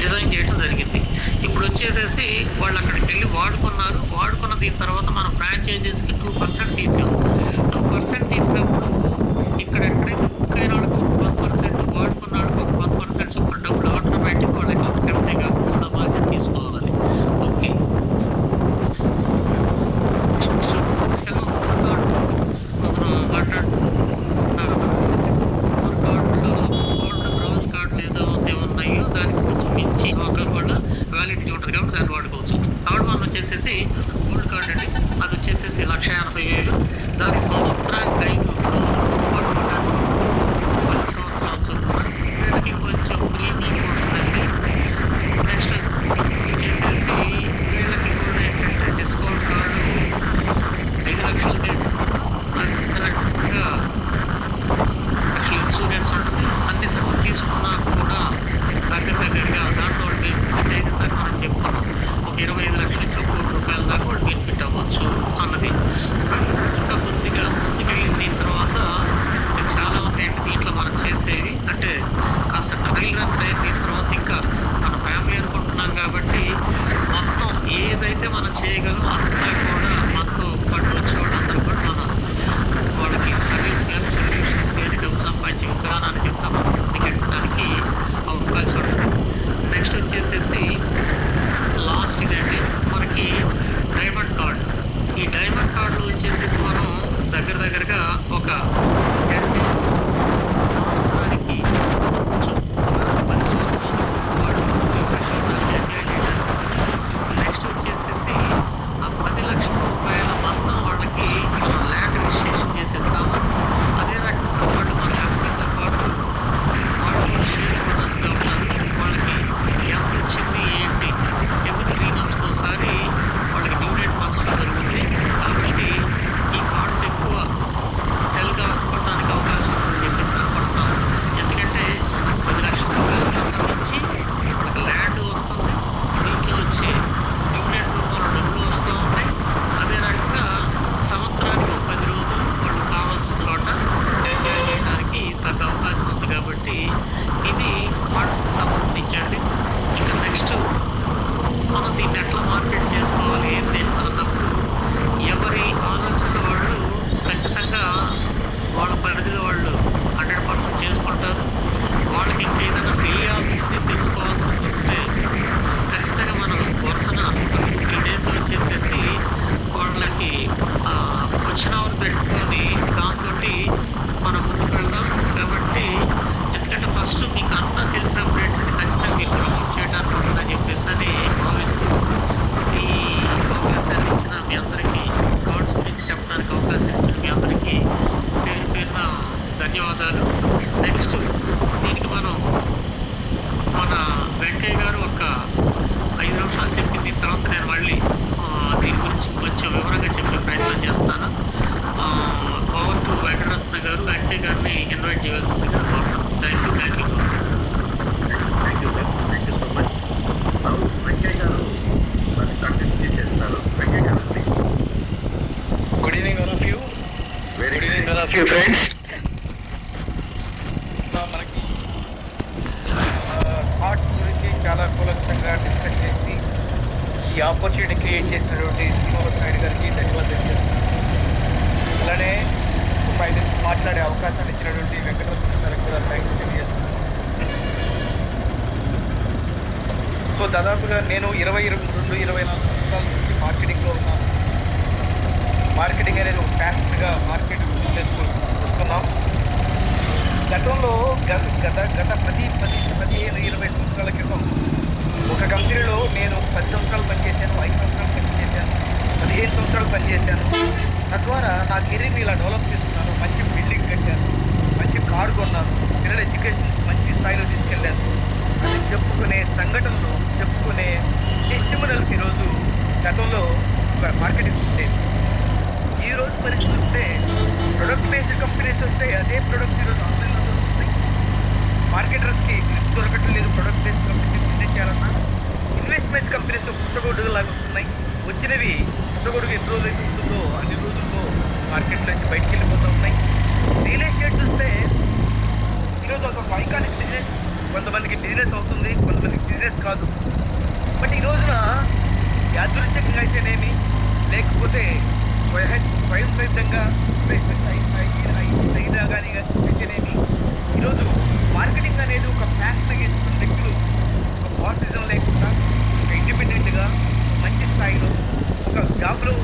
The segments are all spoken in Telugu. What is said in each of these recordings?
డిజైన్ చేయడం జరిగింది. ఇప్పుడు వచ్చేసేసి వాళ్ళు అక్కడికి వెళ్ళి వాడుకున్నారు. వాడుకున్న దీని తర్వాత మనం ఫ్రాంచైజీస్కి 2% తీసాం. 2% తీసినప్పుడు ఇక్కడ ఎక్కడైతే బుక్ అయిన వాళ్ళకి ఒక 1%, వాడుకున్న వాళ్ళకి ఒక 1% చొప్పున డబ్బులు ఆటోమేటిక్ వాళ్ళ అకౌంట్కి ఎంటర్ కాకుండా బాధ్యత తీసుకోవాలి. ఓకే. నెక్స్ట్ సిల్వర్ కార్డు మనం మాట్లాడుతున్నారు కదా. సిల్వర్ కార్డులో గోల్డ్, బ్రౌజ్ కార్డులు ఏదైతే ఉన్నాయో దానికి కొంచెం మించి సంవత్సరాల వాళ్ళ వ్యాలిడిటీ ఉంటుంది కాబట్టి దాన్ని వాడుకోవచ్చు. థర్డ్ వన్ వచ్చేసేసి గోల్డ్ కార్డ్ అండి. అది వచ్చేసేసి 1,80,000. దానికి సంవత్సరానికి 5 వాడుకోవడానికి 10 సంవత్సరాల చొప్పున వీళ్ళకి కొంచెం ప్రీమియం ఉంటుందండి. నెక్స్ట్ వచ్చేసేసి వీళ్ళకి కూడా ఏంటంటే డిస్కౌంట్ కార్డు 5 లక్షలకి కరెక్ట్గా లక్షల ఇన్సూరెన్స్ ఉంటుంది. అన్ని సక్సెస్ తీసుకున్నా కూడా దగ్గరగా దాంట్లో వాళ్ళు బెనిఫిట్ దాకా మనం చెప్పుకున్నాం. ఒక 25 లక్షల నుంచి ఒక ₹1,00,00,000 దాకా వాళ్ళు బెనిఫిట్ అవ్వచ్చు అన్నది. ఇంకా కొద్దిగా ముందుకెళ్ళిన దీని తర్వాత చాలా ఉంటాయండి దీంట్లో మనం చేసేవి. అంటే కాస్త ట్రయల్ రన్స్ అయిన దీని తర్వాత ఇంకా మన ఫ్యామిలీ అనుకుంటున్నాం కాబట్టి మొత్తం ఏదైతే మనం చేయగలమో అంతా కూడా మనతో పాటు వచ్చే వాళ్ళందరూ కూడా మనం వాళ్ళకి సర్వీస్ కానీ సొల్యూషన్స్ కానీ డబ్బు సంపాదించే విధానాన్ని చెప్తాం. మనం ముందుకెళ్ళడానికి అవకాశం ఉంటుంది. నెక్స్ట్ వచ్చేసేసి లాస్ట్ ఇదండి మనకి డైమండ్ కార్డ్. ఈ డైమండ్ కార్డులో వచ్చేసేసి మనం దగ్గరగా ఒక 10 days సంవత్సరానికి చొప్పున 10 సంవత్సరాలు వాళ్ళు రిఫ్రెష్ అవ్వడానికి ఎంజాయ్ చేయడానికి ఉంటుంది. నెక్స్ట్ వచ్చేసేసి ఆ 10 లక్షల రూపాయల మొత్తం వాళ్ళకి మనం ల్యాండ్ రిజిస్ట్రేషన్ చేసిస్తాము. అదే రకంగా వాళ్ళు మన కంపెనీతో పాటు వాళ్ళు షేర్ హోల్డర్స్గా ఉంటారు. వాళ్ళకి ఎంత వచ్చింది ఏంటి ఎవ్రీ 3 monthsకి ఒకసారి వాళ్ళకి డివిడెండ్ పంచడం జరుగుతుంది. కాబట్టి ఈ కార్డ్స్ ఎక్కువ సెల్ కావడానికి అవకాశం ఉంటుందని చెప్పేసి అనుకుంటున్నాం. ఎందుకంటే 10 లక్షల రూపాయలకు సంబంధించి వాళ్ళకి ల్యాండ్ వస్తుంది. దీంట్లో వచ్చే డివిడెండ్ రూపంలో డబ్బులు వస్తూ ఉంటాయి. అదే రకంగా సంవత్సరానికి ఒక 10 రోజులు వాళ్ళు కావాల్సిన చోట ఎంజాయ్ చేయడానికి తగ్గ అవకాశం ఉంది. కాబట్టి ఇది కార్డ్స్కి సంబంధించండి. ఇంకా నెక్స్ట్ మనం దీన్ని ఎట్లా మార్కెట్ చేసుకోవాలి ఏంటి అన్నప్పుడు ఎవరి ఆలోచనలు వాళ్ళు ఖచ్చితంగా వాళ్ళ పరిధిలో వాళ్ళు 100% చేసుకుంటారు. వాళ్ళకి ఇంకా ఏదైనా తెలియాల్సింది తెలుసుకోవాల్సింది ఉంటే ఖచ్చితంగా మనం వరుసన 3 days వచ్చేసేసి వాళ్ళకి వచ్చిన అవర్ పెట్టుకొని దాంతో మనం ముందుకు వెళ్దాం. కాబట్టి ఎందుకంటే ఫస్ట్ మీకు అంతా తెలిసినప్పుడు ఏంటంటే ఖచ్చితంగా మీకు ప్రమోట్ చేయడానికి ఉంటుందని చెప్పేసి అని భావిస్తూ ఈ అవకాశాన్ని ఇచ్చిన మీ అందరికీ కార్డ్స్ గురించి చెప్పడానికి అవకాశం ఇచ్చిన మీ అందరికీ పేరున ధన్యవాదాలు. నెక్స్ట్ దీనికి మనం మన వెంకయ్య గారు ఒక 5 నిమిషాలు చెప్పింది. తర్వాత నేను మళ్ళీ దీని గురించి కొంచెం వివరంగా చెప్పే ప్రయత్నం చేస్తాను. పవర్ టు వెంకటరత్న గారు, వెంకయ్య గారిని ఇన్వైట్ చేయవలసిందిగా కోరుతున్నాను. Thank you sir. So much. Venkaiah గారు మరి కంటిన్యూ చేస్తారు. వెంకయ్య గారు please. Good evening all of you friends. మనకి థాట్స్ గురించి చాలా కూలంకషంగా డిస్కస్ చేసి ఈ ఆపర్చునిటీ క్రియేట్ చేసినటువంటి శ్రీనివాస్ నాయుడు గారికి ధన్యవాదాలు చేస్తున్నాను. అలానే ఒక 5 నిమిషాలు మాట్లాడే అవకాశాన్ని ఇచ్చినటువంటి వెంకటరత్న గారికి కూడా థ్యాంక్స్ తెలియజేస్తున్నాను. సో దాదాపుగా నేను 22-24 సంవత్సరాల నుంచి మార్కెటింగ్లో ఉన్నాను. మార్కెటింగ్ అనేది ఒక ఫ్యాస్ట్గా మార్కెట్ వస్తున్నాం. గతంలో గత 15-20 సంవత్సరాల క్రితం ఒక కంపెనీలో నేను 10 సంవత్సరాలు పనిచేశాను, 5 సంవత్సరాలు పనిచేశాను, 15 సంవత్సరాలు పనిచేశాను. తద్వారా నా కెరీర్ని ఇలా డెవలప్ చేస్తున్నాను. మంచి బిల్డింగ్ కట్టాను, మంచి కారు కొన్నాను, పిల్లల ఎడ్యుకేషన్ మంచి స్థాయిలో తీసుకెళ్ళాను అని చెప్పుకునే సంఘటనలు, చెప్పుకునే టెస్టిమోనియల్స్ ఈరోజు గతంలో ఒక మార్కెటింగ్ ఉండేది. ఈరోజు పరిస్థితి వస్తే ప్రొడక్ట్ బేస్డ్ కంపెనీస్ వస్తే అదే ప్రొడక్ట్ ఈరోజు ఆన్లైన్లో దొరుకుతుంది. మార్కెటర్స్కి గ్రిప్ దొరకటం లేదు. ప్రొడక్ట్ బేస్డ్ కంపెనీస్ ఇన్వెస్ట్ చేయాలన్నా ఇన్వెస్ట్మెంట్స్ కంపెనీస్ పుట్టగొడుగు లాగా వస్తున్నాయి. వచ్చినవి పుట్టగొడుగు ఎన్ని రోజులు అయితే ఉంటుందో అన్ని రోజుల్లో మార్కెట్లో నుంచి బయటికి వెళ్ళిపోతూ ఉన్నాయి. రియల్ ఎస్టేట్ చూస్తే ఈరోజు ఒక ఐకానిక్ బిజినెస్. కొంతమందికి బిజినెస్ అవుతుంది, కొంతమందికి బిజినెస్ కాదు. బట్ ఈ రోజున యాదృచ్ఛికంగా అయితేనేమి, లేకపోతే స్వయం సిద్ధంగా అయినా కానీ అయితేనేమి, ఈరోజు మార్కెటింగ్ అనేది ఒక ఫ్యాషన్గా ఎంచుకున్న వ్యక్తులు ఒక బాసిజం లేకుండా ఒక ఇండిపెండెంట్గా మంచి స్థాయిలో ఒక జాబ్లో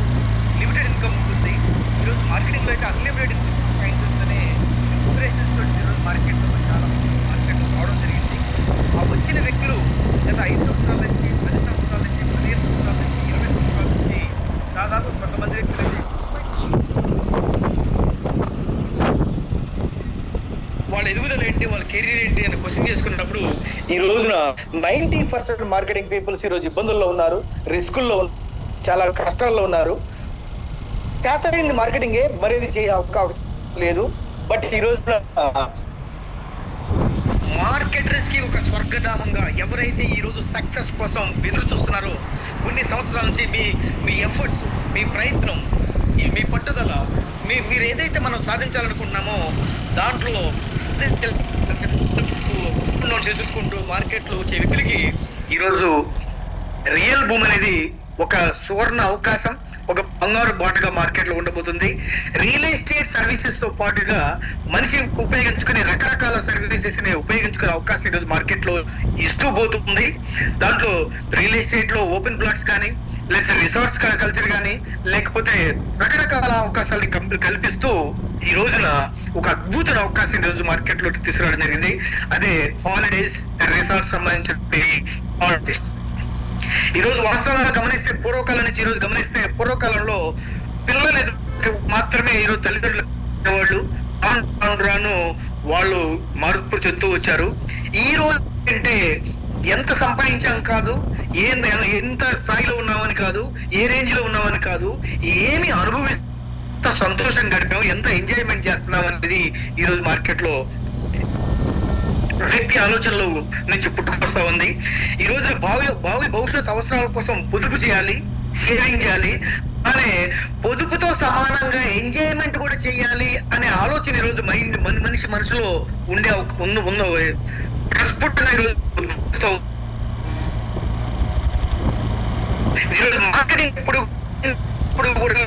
లిమిటెడ్ ఇన్కమ్ ఉంటుంది. ఈరోజు మార్కెటింగ్లో అయితే అన్లిమిటెడ్ ఇన్కమ్ అనే ఇన్స్పిరేషన్స్ తోటి ఈరోజు మార్కెట్లో రావడం జరిగింది. ఆ వచ్చిన వ్యక్తులు గత 5 సంవత్సరాల నుంచి 10 సంవత్సరాల నుంచి 15 సంవత్సరాల నుంచి 20 సంవత్సరాల నుంచి దాదాపు కొంతమంది వ్యక్తులు వాళ్ళ ఎదుగుదల ఏంటి, వాళ్ళ కెరీర్ ఏంటి అని క్వశ్చన్ చేసుకున్నప్పుడు ఈ రోజున 90% మార్కెటింగ్ పీపుల్స్ ఈరోజు ఇబ్బందుల్లో ఉన్నారు, రిస్కుల్లో చాలా కష్టాల్లో ఉన్నారు. చేతనైంది మార్కెటింగే, మరేది చేయ అవకాశం లేదు. బట్ ఈ రోజున మార్కెటర్స్కి ఒక స్వర్గధామంగా ఎవరైతే ఈరోజు సక్సెస్ కోసం ఎదురు చూస్తున్నారో, కొన్ని సంవత్సరాల నుంచి మీ ఎఫర్ట్స్, మీ ప్రయత్నం, మీ పట్టుదల, మీరు ఏదైతే మనం సాధించాలనుకుంటున్నామో దాంట్లో ఎదుర్కొంటూ మార్కెట్లో వచ్చే వ్యక్తులకి ఈరోజు రియల్ భూమి అనేది ఒక సువర్ణ అవకాశం, ఒక బంగారు బాటగా మార్కెట్లో ఉండబోతుంది. రియల్ ఎస్టేట్ సర్వీసెస్ తో పాటుగా మనిషి ఉపయోగించుకునే రకరకాల సర్వీసెస్ ని ఉపయోగించుకునే అవకాశం ఈరోజు మార్కెట్లో ఇస్తూ పోతుంది. దాంట్లో రియల్ ఎస్టేట్ లో ఓపెన్ ప్లాట్స్ కానీ, లేదా రిసార్ట్స్ కల్చర్ కానీ, లేకపోతే రకరకాల అవకాశాలని కల్పిస్తూ ఈ రోజున ఒక అద్భుత అవకాశం ఈ రోజు మార్కెట్ లో తీసుకురావడం జరిగింది. అదే హాలిడేస్ రిసార్ట్స్ సంబంధించిన ఈ రోజు వాస్తవంగా గమనిస్తే పూర్వకాలం నుంచి ఈ రోజు గమనిస్తే పూర్వకాలంలో పిల్లలు మాత్రమే ఈరోజు తల్లిదండ్రులు వాళ్ళు రాను వాళ్ళు మార్పు చెందుతూ వచ్చారు. ఈ రోజు అంటే ఎంత సంపాదించాం కాదు, ఎంత స్థాయిలో ఉన్నామని కాదు, ఏ రేంజ్ లో ఉన్నామని కాదు, ఏమి అనుభవిస్తా సంతోషం గడిపాము, ఎంత ఎంజాయ్మెంట్ చేస్తున్నాం అనేది ఈ రోజు మార్కెట్ లో వ్యక్తి ఆలోచనలు నుంచి పుట్టుకొస్తా ఉంది. ఈ రోజు భావి భవిష్యత్ అవసరాల కోసం పొదుపు చేయాలి, సేవింగ్ చేయాలి, అనే పొదుపుతో సమానంగా ఎంజాయ్మెంట్ కూడా చేయాలి అనే ఆలోచన ఈ రోజు మనిషి మనసులో ఉండే ఉన్న ప్రస్ఫుటంగా ఈరోజు మార్కెటింగ్ ఇప్పుడు కూడా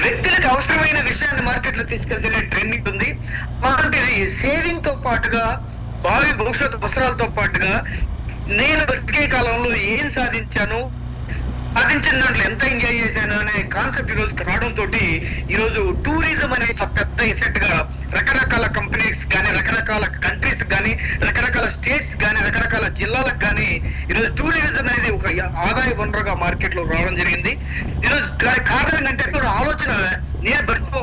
వ్యక్తులకు అవసరమైన విషయాన్ని మార్కెట్ లో తీసుకెళ్తే ట్రెండింగ్ ఉంది. అలాంటిది సేవింగ్ తో పాటుగా భావి భవిష్యత్ అవసరాలతో పాటుగా నేను బ్రతికే కాలంలో ఏం సాధించాను, సాధించిన దాంట్లో ఎంత ఎంజాయ్ చేశాను అనే కాన్సెప్ట్ ఈ రోజు రావడంతో ఈ రోజు టూరిజం అనే పెద్ద ఎసెట్ గా రకరకాల కంపెనీస్ కానీ, రకరకాల కంట్రీస్ కానీ, రకరకాల స్టేట్స్ కానీ, రకరకాల జిల్లాలకు కానీ ఈరోజు టూరిజం అనేది ఒక ఆదాయ వనరుగా మార్కెట్ లో రావడం జరిగింది. ఈరోజు కారణం ఏంటంటే ఆలోచన నేను బ్రతుకు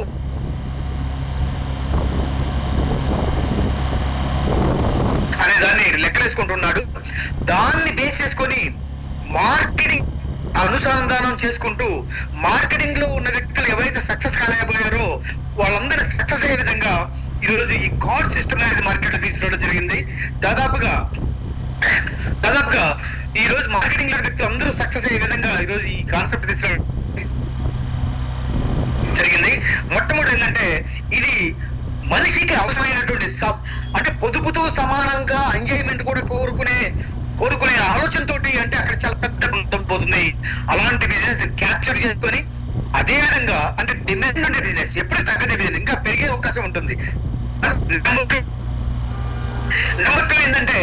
అనే దాన్ని లెక్కలేసుకుంటున్నాడు. దాన్ని బేస్ చేసుకొని మార్కెటింగ్ అనుసంధానం చేసుకుంటూ మార్కెటింగ్ లో ఉన్న వ్యక్తులు ఎవరైతే సక్సెస్ కాలేకపోయారో వాళ్ళందరూ సక్సెస్ అయ్యే విధంగా ఈరోజు ఈ కార్డ్ సిస్టమ్ అనేది మార్కెట్ లో తీసుకురావడం జరిగింది. దాదాపుగా ఈ రోజు మార్కెటింగ్ లో వ్యక్తులు అందరూ సక్సెస్ అయ్యే విధంగా ఈరోజు ఈ కాన్సెప్ట్ తీసుకురావడం జరిగింది. మొట్టమొదటి ఏంటంటే ఇది మనిషికి అవసరమైనటువంటి అంటే పొదుపుతో సమానంగా ఎంజాయ్మెంట్ కూడా కోరుకునే ఆలోచనతో అంటే అక్కడ చాలా పెద్ద పోతుంది. అలాంటి బిజినెస్ క్యాప్చర్ చేసుకొని అదే విధంగా అంటే డిమాండ్ ఉండే బిజినెస్ ఎప్పుడు తగ్గదే బిజినెస్ ఇంకా పెరిగే అవకాశం ఉంటుంది. నమ్మకం ఏంటంటే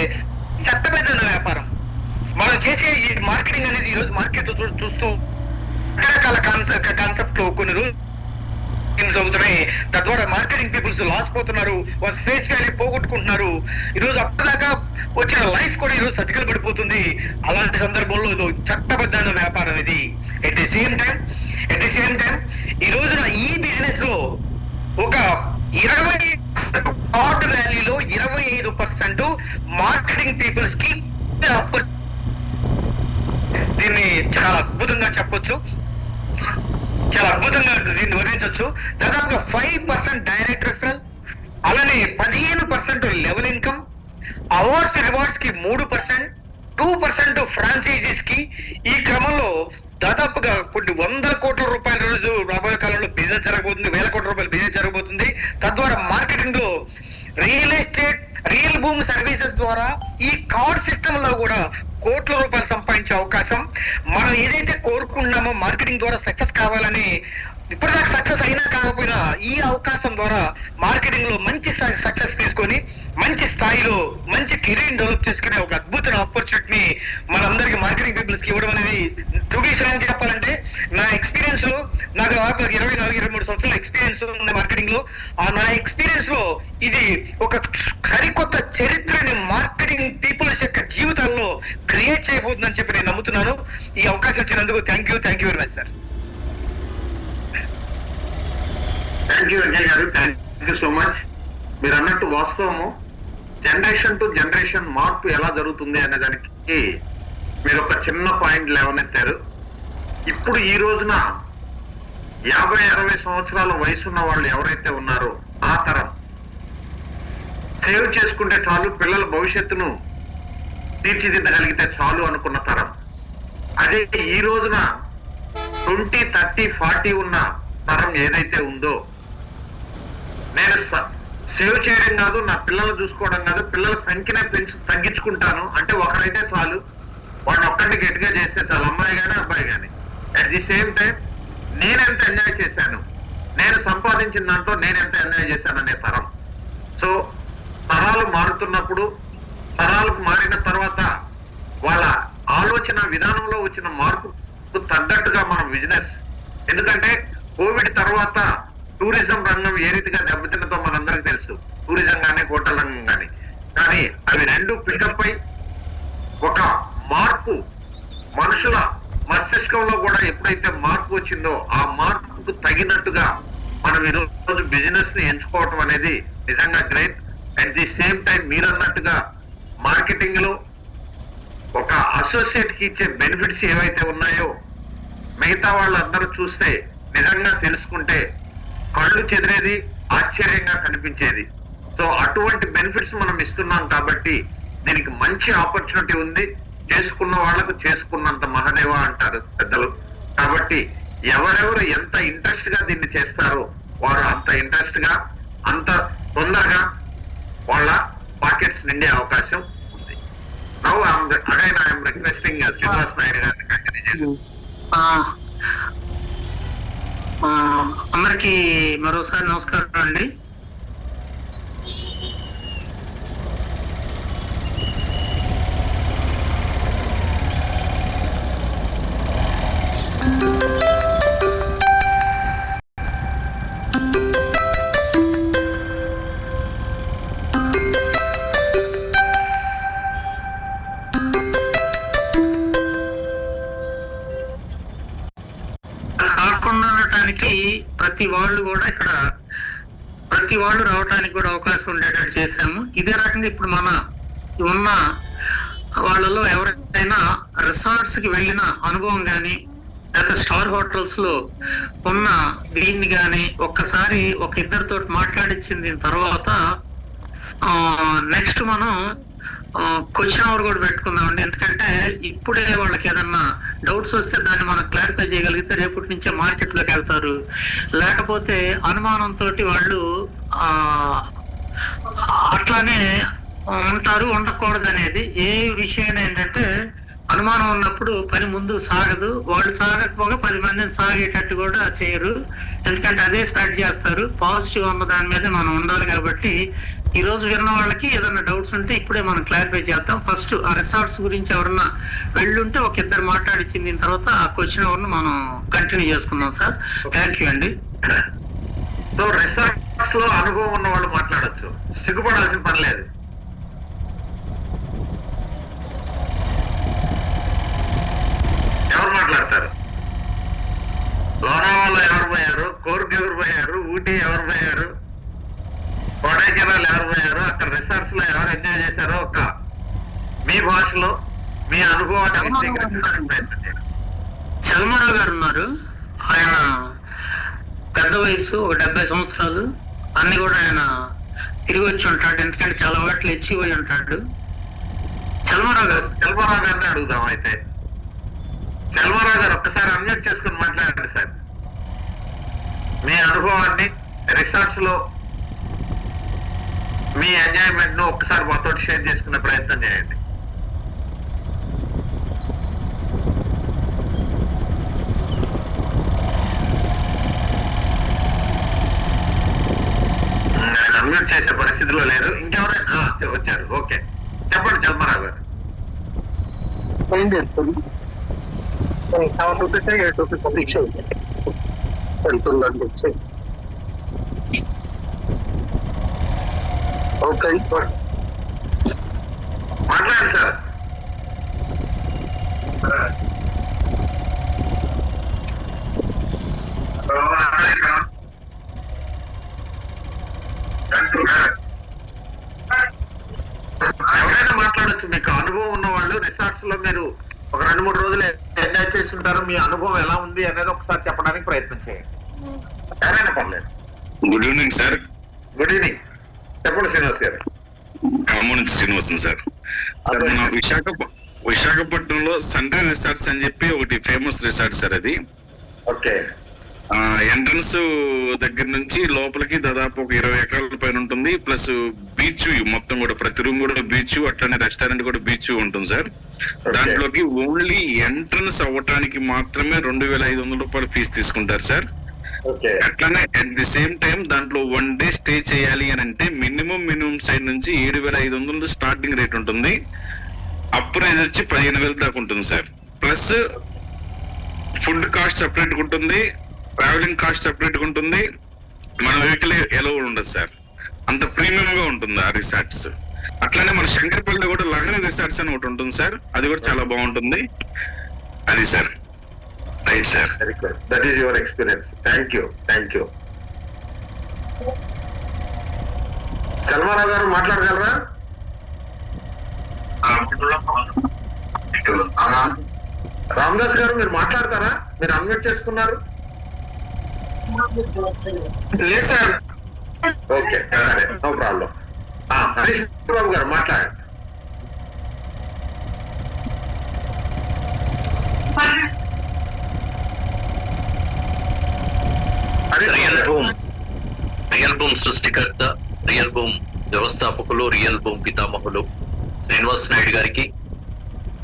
చట్టబద్ధ వ్యాపారం మనం చేసే ఈ మార్కెటింగ్ అనేది ఈ రోజు మార్కెట్ లో చూస్తూ రకరకాల కాన్సెప్ట్ లో కొన్ని రోజులు అవుతున్నాయి. తద్వారా మార్కెటింగ్ పీపుల్స్ లాస్ పోతున్నారు, వాళ్ళ ఫేస్ వాల్యూ పోగొట్టుకుంటున్నారు. ఈరోజు అప్పటిదాకా వచ్చిన లైఫ్ కూడా ఈరోజు సతికిల పడిపోతుంది. అలాంటి సందర్భంలో ఇది చట్టబద్ధమైన వ్యాపారం ఇది. ఎట్ ది సేమ్ టైం ఈ రోజున ఈ బిజినెస్ లో ఒక 20 కార్డ్ వాల్యూలో 25% మార్కెటింగ్ పీపుల్స్ కి దీన్ని చాలా అద్భుతంగా చెప్పొచ్చు, చాలా అద్భుతంగా దీన్ని వర్ణించవచ్చు. దాదాపుగా 5% డైరెక్ట్ రెఫరల్, అలానే 15% లెవెల్ ఇన్కమ్, అవార్డ్స్ రివార్డ్స్ కి 3%, 2% ఫ్రాంచైజీస్ కి. ఈ క్రమంలో దాదాపుగా కొన్ని 100 కోట్ల రూపాయల రోజు రాబోయే కాలంలో బిజినెస్ జరగబోతుంది, 1000 కోట్ల రూపాయల బిజినెస్ జరగబోతుంది. తద్వారా మార్కెటింగ్ లో రియల్ ఎస్టేట్ రియల్ భూమి సర్వీసెస్ ద్వారా ఈ కార్డ్ సిస్టమ్ లో కూడా కోట్ల రూపాయలు సంపాదించే అవకాశం, మనం ఏదైతే కోరుకున్నామో మార్కెటింగ్ ద్వారా సక్సెస్ కావాలని, ఇప్పటిదాకా సక్సెస్ అయినా కాకపోయినా ఈ అవకాశం ద్వారా మార్కెటింగ్ లో మంచి సక్సెస్ తీసుకొని మంచి స్థాయిలో మంచి కెరీర్ డెవలప్ చేసుకునే ఒక అద్భుతమైన ఆపర్చునిటీని మనందరికి మార్కెటింగ్ పీపుల్స్ కి ఇవ్వడం అనేది టు బి ఫ్రాంక్ చెప్పాలంటే నా ఎక్స్పీరియన్స్ లో నాకు 24-23 సంవత్సరాల ఎక్స్పీరియన్స్ ఉంది మార్కెటింగ్ లో. నా ఎక్స్పీరియన్స్ లో ఇది ఒక సరికొత్త చరిత్రని మార్కెటింగ్ పీపుల్స్ యొక్క జీవితాల్లో క్రియేట్ చేయబోతుందని చెప్పి నేను నమ్ముతున్నాను. ఈ అవకాశం ఇచ్చినందుకు thank you very much sir. Thank you Venkaiah గారు, థ్యాంక్ యూ సో మచ్. మీరు అన్నట్టు వాస్తవము, జనరేషన్ టు జనరేషన్ మార్పు ఎలా జరుగుతుంది అనే దానికి మీరు ఒక చిన్న పాయింట్ లేవనెత్తారు. ఇప్పుడు ఈ రోజున 50-60 సంవత్సరాల వయసున్న వాళ్ళు ఎవరైతే ఉన్నారో ఆ తరం సేవ్ చేసుకుంటే చాలు, పిల్లల భవిష్యత్తును తీర్చిదిద్దగలిగితే చాలు అనుకున్న తరం. అదే ఈ రోజున 20, 30, 40 ఉన్న తరం ఏదైతే ఉందో, నేను సేవ్ చేయడం కాదు, నా పిల్లలు చూసుకోవడం కాదు, పిల్లల సంఖ్యనే తగ్గించుకుంటాను అంటే ఒకరైతే చాలు, వాడిని ఒక్కడిని గట్టిగా చేస్తే చాలు, అమ్మాయి కానీ అబ్బాయి కానీ. అట్ ది సేమ్ టైం నేను ఎంత ఎంజాయ్ చేశాను, నేను సంపాదించిన దాంట్లో నేను ఎంత ఎంజాయ్ చేశాను అనే తరం. సో తరాలు మారుతున్నప్పుడు, తరాలకు మారిన తర్వాత వాళ్ళ ఆలోచన విధానంలో వచ్చిన మార్పు తగ్గట్టుగా మనం బిజినెస్, ఎందుకంటే కోవిడ్ తర్వాత టూరిజం రంగం ఏ రీతిగా దెబ్బతిన్నతో మనందరికీ తెలుసు, టూరిజం కానీ హోటల్ రంగం కానీ. కానీ అవి రెండు పికప్ అయి ఒక మార్పు మనుషుల మస్తిష్కంలో కూడా ఎప్పుడైతే మార్పు వచ్చిందో ఆ మార్పుకు తగినట్టుగా మనం ఈరోజు బిజినెస్ ని ఎంచుకోవటం అనేది నిజంగా great. At the same time మీరు అన్నట్టుగా మార్కెటింగ్ లో ఒక అసోసియేట్ కి ఇచ్చే బెనిఫిట్స్ ఏవైతే ఉన్నాయో మిగతా వాళ్ళందరూ చూస్తే నిజంగా తెలుసుకుంటే కళ్ళు చెదిరేది, ఆశ్చర్యంగా కనిపించేది. సో అటువంటి బెనిఫిట్స్ మనం ఇస్తున్నాం కాబట్టి దీనికి మంచి ఆపర్చునిటీ ఉంది. చేసుకున్న వాళ్ళకు చేసుకున్నంత మహదేవ అంటారు పెద్దలు. కాబట్టి ఎవరెవరు ఎంత ఇంట్రెస్ట్ గా దీన్ని చేస్తారో వారు అంత ఇంట్రెస్ట్ గా, అంత తొందరగా వాళ్ళ పాకెట్స్ నిండే అవకాశం ఉంది. Now I'm requesting Srinivas Naidu గారిని కంటిన్యూ చేయండి. అందరికి మరోసారి నమస్కారం అండి. కాకుండా ఉండటానికి ప్రతి వాళ్ళు రావడానికి కూడా అవకాశం ఉండేటట్టు చేశాము. ఇదే రకంగా ఇప్పుడు మన ఉన్న వాళ్ళలో ఎవరైనా రిసార్ట్స్ కి వెళ్ళిన అనుభవం కానీ లేదా స్టార్ హోటల్స్ లో ఉన్న దీన్ని కానీ ఒక్కసారి ఒక ఇద్దరితో మాట్లాడించింది తర్వాత నెక్స్ట్ మనం క్వశ్చన్ అవర్ కూడా పెట్టుకుందామండి. ఎందుకంటే ఇప్పుడే వాళ్ళకి ఏదన్నా డౌట్స్ వస్తే దాన్ని మనం క్లారిఫై చేయగలిగితే రేపటి నుంచే మార్కెట్ లోకి వెళ్తారు. లేకపోతే అనుమానంతో వాళ్ళు అట్లానే ఉంటారు, ఉండకూడదు అనేది ఏ విషయం ఏంటంటే అనుమానం ఉన్నప్పుడు పని ముందు సాగదు. వాళ్ళు సాగకపోగా 10 మందిని సాగేటట్టు కూడా చేయరు. ఎందుకంటే అదే స్ప్రెడ్ చేస్తారు. పాజిటివ్ అన్న దాని మీద మనం ఉండాలి. కాబట్టి ఈ రోజు విన్న వాళ్ళకి ఏదైనా డౌట్స్ ఉంటే ఇప్పుడే మనం క్లారిఫై చేద్దాం. ఫస్ట్ ఆ రిసార్ట్స్ గురించి ఎవరన్నా వెళ్ళుంటే ఒక ఇద్దరు మాట్లాడిచ్చింది తర్వాత ఆ క్వశ్చన్ ఎవరిని మనం కంటిన్యూ చేసుకుందాం సార్. థ్యాంక్ యూ అండి. సో రిసార్ట్స్ లో అనుభవం ఉన్న వాళ్ళు మాట్లాడచ్చు, సిగ్గుపడాల్సిన పని లేదు. ఎవరు మాట్లాడతారు? లోనావాలో ఎవరు పోయారు, కోర్కు ఎవరు పోయారు, ఊటీ ఎవరు పోయారు, కొడైకెనాల్ ఎవరు పోయారు, అక్కడ రిసార్ట్స్ లో ఎవరు ఎంజాయ్ చేశారో ఒక మీ భాషలో మీ అనుభవాన్ని ప్రయత్నం చేయండి. చల్మారావు గారు ఉన్నారు. ఆయన పెద్ద వయసు, ఒక 70 సంవత్సరాలు. అన్ని కూడా ఆయన తిరిగి వచ్చి ఉంటాడు. ఎందుకంటే చాలా వాటిలో ఎచ్చిపోయి ఉంటాడు. చల్మారావు గారిని అడుగుదాం. అయితే చల్మారావు గారు ఒక్కసారి అన్మ్యూట్ చేసుకుని మాట్లాడండి సార్. మీ అనుభవాన్ని రిసార్ట్స్ లో మీ ఎంజాయ్మెంట్ ను ఒక్కసారి మాతో షేర్ చేసుకునే ప్రయత్నం చేయండి. అన్మ్యూట్ చేసే పరిస్థితిలో లేరు. ఇంకెవరైనా వచ్చారు. ఓకే, చెప్పండి చల్మారావు గారు. ఓకే, మాట్లాడండి సార్. ఎవరైనా మాట్లాడచ్చు. మీకు అనుభవం ఉన్న వాళ్ళు రిసార్ట్స్ లో మీరు ఒక 2-3 రోజులు ఎంజాయ్ చేస్తుంటారు. మీ అనుభవం ఎలా ఉంది అనేది ఒకసారి చెప్పడానికి ప్రయత్నం చేయండి. ఎవరైనా పర్లేదు. Good evening sir. Good evening. చెప్పండి శ్రీనివాస్ గారు. ఖమ్మం నుంచి శ్రీనివాసన్ సార్. సార్ మన విశాఖపట్నంలో సన్రే రిసార్ట్స్ అని చెప్పి ఒకటి ఫేమస్ రిసార్ట్ సార్. అది ఓకే. ఎంట్రన్స్ దగ్గర నుంచి లోపలికి దాదాపు ఒక 20 ఎకరాల పైన ఉంటుంది. ప్లస్ బీచ్ మొత్తం కూడా, ప్రతి రూమ్ కూడా బీచ్, అట్లనే రెస్టారెంట్ కూడా బీచ్ ఉంటుంది సార్. దాంట్లోకి ఓన్లీ ఎంట్రన్స్ అవ్వటానికి మాత్రమే 2,500 రూపాయలు ఫీజు తీసుకుంటారు సార్. అట్లానే అట్ ది సేమ్ టైం దాంట్లో 1 డే స్టే చేయాలి అని అంటే మినిమం సైడ్ నుంచి 7,500 స్టార్టింగ్ రేట్ ఉంటుంది. అప్ ప్రైజ్ వచ్చి 15,000 దాకా ఉంటుంది sir. Plus food cost separate ఉంటుంది, ట్రావెలింగ్ కాస్ట్ సెపరేట్ ఉంటుంది, మన వెహికల్ ఎలా ఉండదు సార్. అంత ప్రీమియం గా ఉంటుంది ఆ రిసార్ట్స్. అట్లానే మన శంకరపల్లిలో కూడా లహరి రిసార్ట్స్ అని ఒకటి ఉంటుంది సార్. అది కూడా చాలా బాగుంటుంది. అది sir. Right sir. Very good. That is your experience. Thank you. Chalmarao గారు మాట్లాడగలరా? రామదాస్ గారు మీరు మాట్లాడతారా? మీరు అన్మ్యూట్ చేసుకున్నారు. లేదు సార్. ఓకే, సరే, నో ప్రాబ్లం. హరీష్ బాబు గారు మాట్లాడండి. రియల్ భూమ్ సృష్టికర్త, రియల్ భూమ్ వ్యవస్థాపకులు, రియల్ భూమ్ పితామహులు శ్రీనివాస్ నాయుడు గారికి,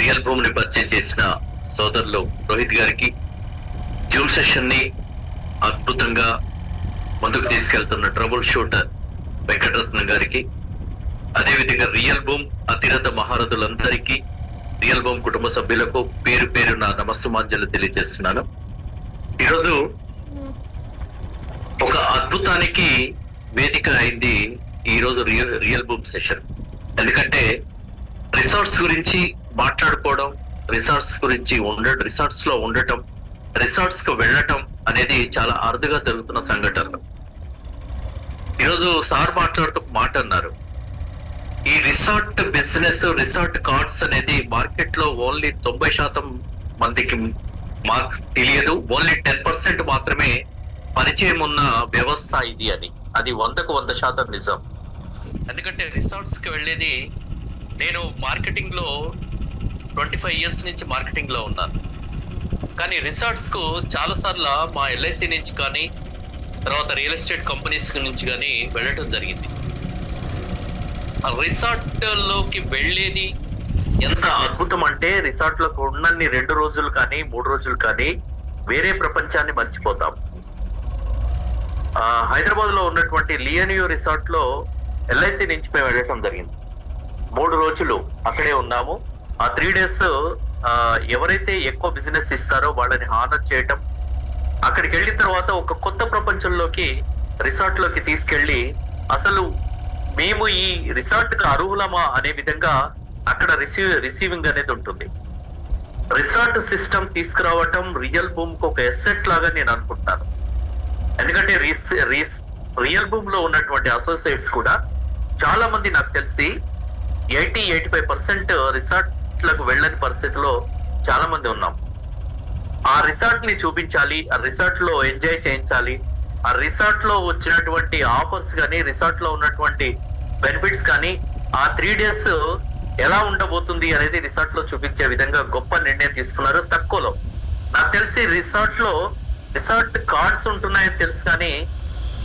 రియల్ భూమ్ ని పరిచయం చేసిన సోదరులు రోహిత్ గారికి, జూమ్ సెషన్ ని అద్భుతంగా ముందుకు తీసుకెళ్తున్న ట్రబుల్ షూటర్ వెంకటరత్నం గారికి, అదేవిధంగా రియల్ భూమ్ అతిరథ మహారథులందరికీ, రియల్ భూమ్ కుటుంబ సభ్యులకు పేరు పేరు నా నమస్సుమాంజలు తెలియజేస్తున్నాను. ఈరోజు ఒక అద్భుతానికి వేదిక అయింది ఈరోజు రియల్ భూమ్ సెషన్. ఎందుకంటే రిసార్ట్స్ గురించి మాట్లాడుకోవడం, రిసార్ట్స్ గురించి రిసార్ట్స్ లో ఉండటం, రిసార్ట్స్ కు వెళ్ళటం అనేది చాలా అరుదుగా జరుగుతున్న సంఘటనలు. ఈరోజు సార్ మాట్లాడుతూ మాట అన్నారు, ఈ రిసార్ట్ బిజినెస్, రిసార్ట్ కార్డ్స్ అనేది మార్కెట్ లో ఓన్లీ 90% మందికి మాకు తెలియదు. ఓన్లీ 10% మాత్రమే పరిచయం ఉన్న వ్యవస్థ ఇది అని. అది 100కు 100% నిజం. ఎందుకంటే రిసార్ట్స్ కి వెళ్ళేది, నేను మార్కెటింగ్ లో 25 ఇయర్స్ నుంచి మార్కెటింగ్ లో ఉన్నాను. కానీ రిసార్ట్స్ కు చాలా సార్లు మా ఎల్ఐసి నుంచి కానీ, తర్వాత రియల్ ఎస్టేట్ కంపెనీస్ నుంచి కానీ వెళ్ళటం జరిగింది. ఆ రిసార్ట్ లోకి వెళ్ళేది ఎంత అద్భుతం అంటే, రిసార్ట్ లోకి ఉన్నన్ని 2 రోజులు కానీ 3 రోజులు కానీ వేరే ప్రపంచాన్ని మర్చిపోతాం. హైదరాబాద్ లో ఉన్నటువంటి లియనియో రిసార్ట్ లో ఎల్ఐసి నుంచి మేము వెళ్ళటం జరిగింది. 3 రోజులు అక్కడే ఉన్నాము. ఆ 3 days ఎవరైతే ఎక్కువ బిజినెస్ ఇస్తారో వాళ్ళని హానర్ చేయటం, అక్కడికి వెళ్ళిన తర్వాత ఒక కొత్త ప్రపంచంలోకి, రిసార్ట్ లోకి తీసుకెళ్లి, అసలు మేము ఈ రిసార్ట్ కు అర్హులమా అనే విధంగా అక్కడ రిసీవింగ్ అనేది ఉంటుంది. రిసార్ట్ సిస్టమ్ తీసుకురావటం రియల్ భూమ్ కు ఒక ఎసెట్ లాగా నేను అనుకుంటాను. ఎందుకంటే రియల్ భూమ్ లో ఉన్నటువంటి అసోసియేట్స్ కూడా చాలా మంది నాకు తెలిసి 80-85% రిసార్ట్లకు వెళ్ళని పరిస్థితిలో చాలా మంది ఉన్నాం. ఆ రిసార్ట్ ని చూపించాలి, ఆ రిసార్ట్ లో ఎంజాయ్ చేయించాలి, ఆ రిసార్ట్ లో వచ్చినటువంటి ఆఫర్స్ కానీ, రిసార్ట్ లో ఉన్నటువంటి బెనిఫిట్స్ కానీ, ఆ 3 days ఎలా ఉండబోతుంది అనేది రిసార్ట్ లో చూపించే విధంగా గొప్ప నిర్ణయం తీసుకున్నారు. తక్కువలో నాకు తెలిసి రిసార్ట్ కార్డ్స్ ఉంటున్నాయని తెలుసు, కానీ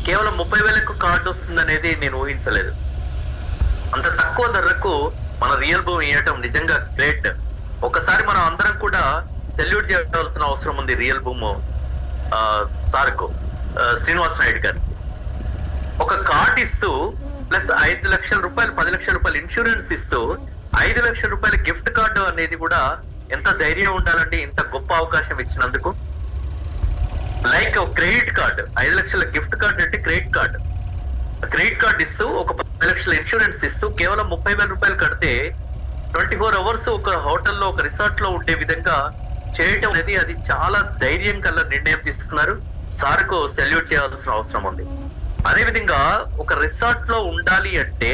కేవలం 30,000కు కార్డు వస్తుంది అనేది నేను ఊహించలేదు. అంత తక్కువ ధరకు మన రియల్ భూమి ఇవ్వటం నిజంగా గ్రేట్. ఒకసారి మనం అందరం కూడా సెల్యూట్ చేయవలసిన అవసరం ఉంది రియల్ భూము సార్కు, శ్రీనివాస్ నాయుడు గారు. ఒక కార్డ్ ఇస్తూ ప్లస్ 5 లక్షల రూపాయలు 10 లక్షల రూపాయలు ఇన్సూరెన్స్ ఇస్తూ 5 లక్షల రూపాయల గిఫ్ట్ కార్డు అనేది కూడా ఎంత ధైర్యం ఉండాలండి ఇంత గొప్ప అవకాశం ఇచ్చినందుకు. లైక్ క్రెడిట్ కార్డు, 5 లక్షల గిఫ్ట్ కార్డు అంటే క్రెడిట్ కార్డు ఇస్తూ ఒక 10 లక్షల ఇన్సూరెన్స్ ఇస్తూ కేవలం 30,000 రూపాయలు కడితే 24 అవర్స్ ఒక హోటల్లో ఒక రిసార్ట్ లో ఉండే విధంగా చేయటం అనేది అది చాలా ధైర్యం కల్లా నిర్ణయం తీసుకున్నారు. సార్కు సెల్యూట్ చేయాల్సిన అవసరం ఉంది. అదే విధంగా ఒక రిసార్ట్ లో ఉండాలి అంటే